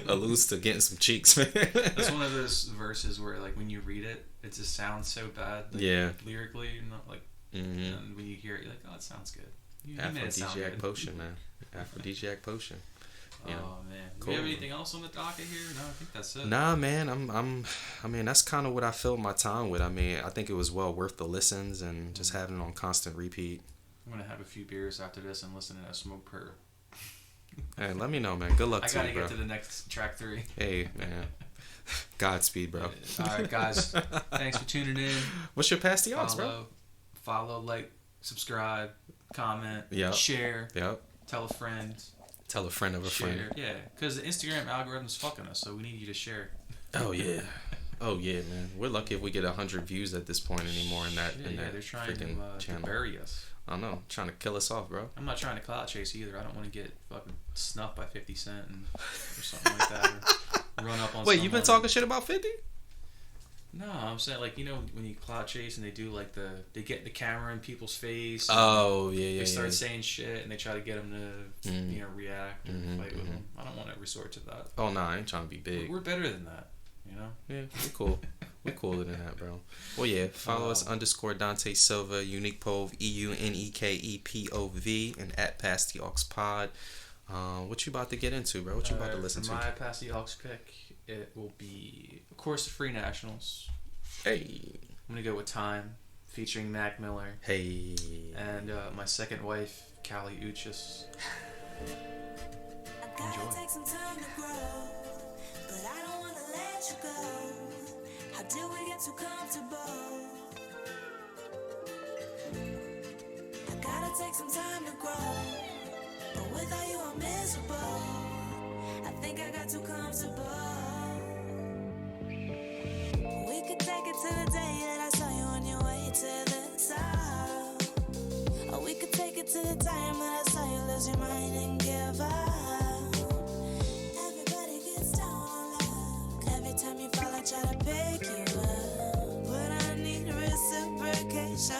[SPEAKER 1] alludes to getting some cheeks, man.
[SPEAKER 2] That's one of those verses where, like, when you read it, it just sounds so bad. Like, lyrically, you're not like, and when you hear it, you're like, oh, it sounds good.
[SPEAKER 1] Aphrodisiac potion, man. Aphrodisiac potion. You know,
[SPEAKER 2] man. Cool. Do you have anything else on the docket here? No, I think that's it.
[SPEAKER 1] Nah, man. I mean, that's kind of what I filled my time with. I mean, I think it was well worth the listens and just having it on constant repeat.
[SPEAKER 2] I'm gonna have a few beers after this and listen to that Smoke Purr.
[SPEAKER 1] Hey, let me know, man. Good luck to you, bro.
[SPEAKER 2] I gotta get to the next track 3.
[SPEAKER 1] Hey, man. Godspeed, bro.
[SPEAKER 2] All right, guys. Thanks for tuning in.
[SPEAKER 1] What's your past the odds, bro?
[SPEAKER 2] Follow, like, subscribe, comment, share.
[SPEAKER 1] Yep.
[SPEAKER 2] Tell a friend.
[SPEAKER 1] Tell a friend of a friend.
[SPEAKER 2] Yeah, because the Instagram algorithm's fucking us, so we need you to share.
[SPEAKER 1] Oh yeah, man. We're lucky if we get 100 views at this point anymore in that
[SPEAKER 2] they're trying to bury us.
[SPEAKER 1] I know, trying to kill us off, bro.
[SPEAKER 2] I'm not trying to clout chase either. I don't want to get fucking snuffed by 50 Cent or something like that. Or run up on.
[SPEAKER 1] Wait, you've been talking shit about 50?
[SPEAKER 2] No, I'm saying, like, you know, when you clout chase and they do like they get the camera in people's face.
[SPEAKER 1] Oh yeah.
[SPEAKER 2] They start saying shit and they try to get them to you know, react or fight with them. I don't want to resort to that.
[SPEAKER 1] Oh no, I ain't trying to be big.
[SPEAKER 2] We're better than that, you know.
[SPEAKER 1] Yeah, we're cool. We're cooler than that, bro. Well, yeah, follow us _ Dante Silva, Unique Pov, EUNEKEPOV, and at Pass the Aux Pod. What you about to get into, bro? What you about to listen to?
[SPEAKER 2] My Pass the Aux pick, it will be, of course, the Free Nationals.
[SPEAKER 1] Hey.
[SPEAKER 2] I'm gonna go with Time, featuring Mac Miller.
[SPEAKER 1] Hey.
[SPEAKER 2] And my second wife, Callie Uchis. Enjoy. Take some time to grow, but I don't wanna let you go. How did we get too comfortable? I gotta take some time to grow, but without you I'm miserable. I think I got too comfortable. We could take it to the day that I saw you on your way to the top. Or we could take it to the time that I saw you lose your mind and give up. Everybody gets down on luck. Every time you fall I try to pick you up, but I need reciprocation.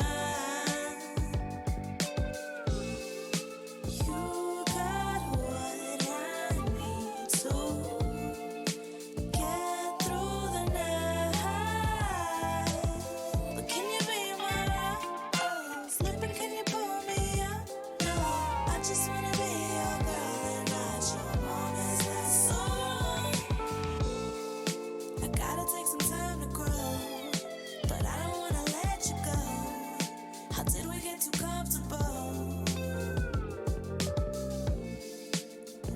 [SPEAKER 2] Take some time to grow, but I don't wanna let you
[SPEAKER 3] get too comfortable.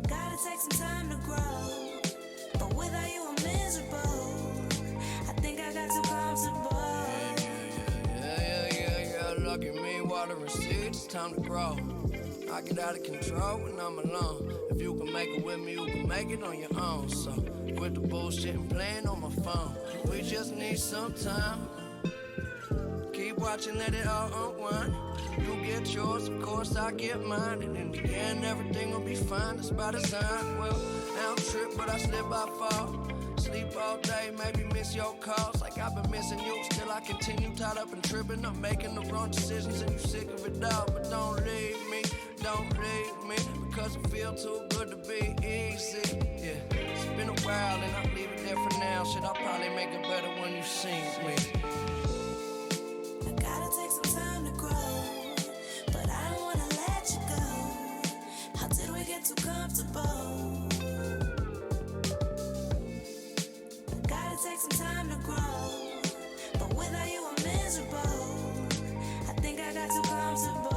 [SPEAKER 3] Gotta take some time to grow. But without you, I'm miserable. I think I got too comfortable.
[SPEAKER 10] Yeah. Lucky me, water and seeds, it's time to grow. I get out of control when I'm alone. If you can make it with me, you can make it on your own. So, quit the bullshit and playing on my phone. We just need some time. Keep watching, let it all unwind. You get yours, of course I get mine. And in the end, everything will be fine. That's by design. Well, I don't trip, but I slip, I fall. Sleep all day, maybe miss your calls. Like I've been missing you, still I continue tied up and tripping. I'm making the wrong decisions and you sick of it all. But don't leave me, because it feel too good to be easy. Yeah, it's been a while and I'll leave it there for now. Shit, I'll probably make it better when you see me.
[SPEAKER 3] I gotta take some time to grow, but I don't wanna let you go. How did we get too comfortable? Gotta take some time to grow, but without you I'm miserable. I think I got too comfortable.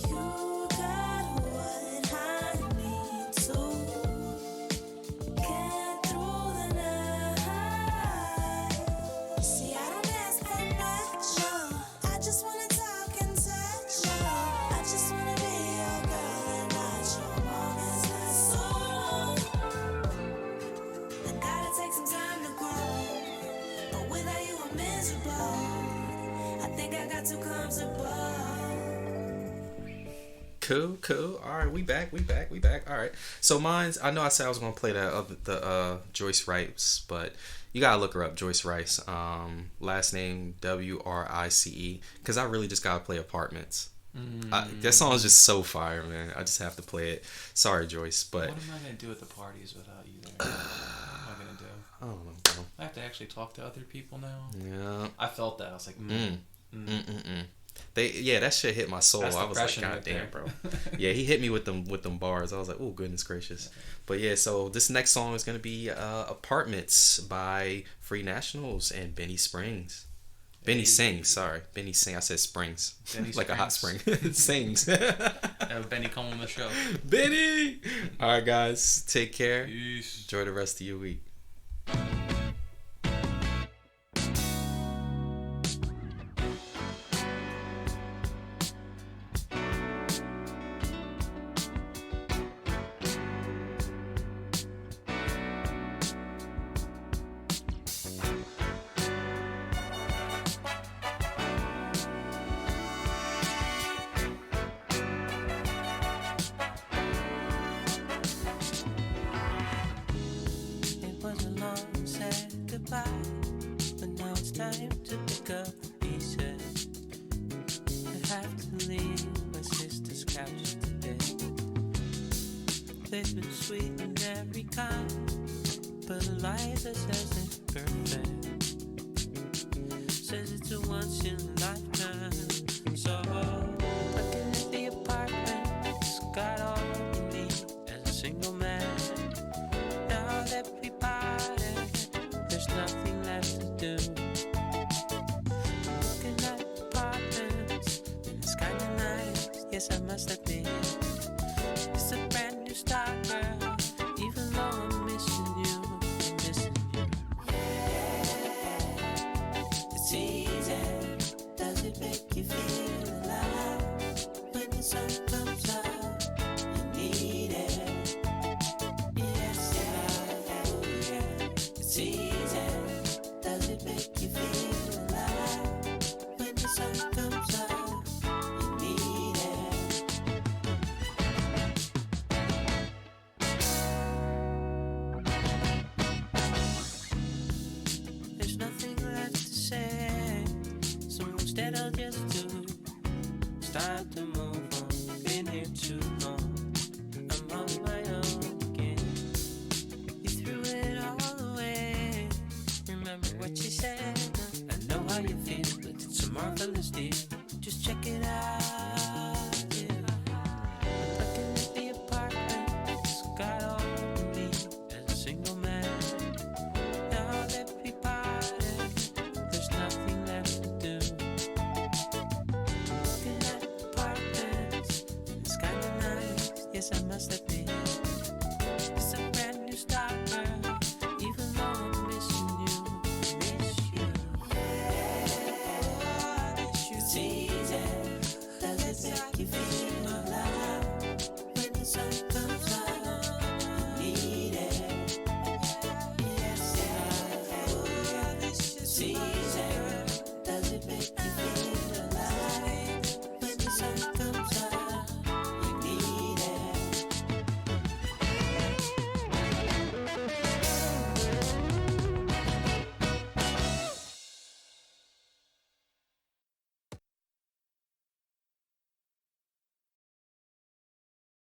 [SPEAKER 3] You got what I need to get through the night. See, I don't ask for much, no. I just wanna talk and touch, no. I just wanna be your girl and not your moment's not so long. I gotta take some time to grow, but without you I'm miserable. I think I got too comfortable.
[SPEAKER 1] Cool. All right, we back. All right. So mine's. I know I said I was gonna play the Joyce Rice, but you gotta look her up, Joyce Rice. Last name WRICE, because I really just gotta play Apartments. That song is just so fire, man. I just have to play it. Sorry, Joyce, but
[SPEAKER 2] what am I gonna do at the parties without you there? What am I gonna do?
[SPEAKER 1] I don't know, bro.
[SPEAKER 2] I have to actually talk to other people now.
[SPEAKER 1] Yeah.
[SPEAKER 2] I felt that. I was like,
[SPEAKER 1] that shit hit my soul.
[SPEAKER 2] That's
[SPEAKER 1] I was like, God
[SPEAKER 2] right
[SPEAKER 1] damn,
[SPEAKER 2] there.
[SPEAKER 1] bro. Yeah, he hit me with them bars. I was like, oh goodness gracious. But yeah, so this next song is gonna be Apartments by Free Nationals and Benny Springs. Benny Sings, sorry. Benny Sings. I said Springs.
[SPEAKER 2] Benny
[SPEAKER 1] like a hot spring. Sings.
[SPEAKER 2] Have Benny come on the show.
[SPEAKER 1] Benny! Alright guys, take care.
[SPEAKER 2] Peace.
[SPEAKER 1] Enjoy the rest of your week.
[SPEAKER 3] What you said, I know how you feel, but it's a marvelous deal.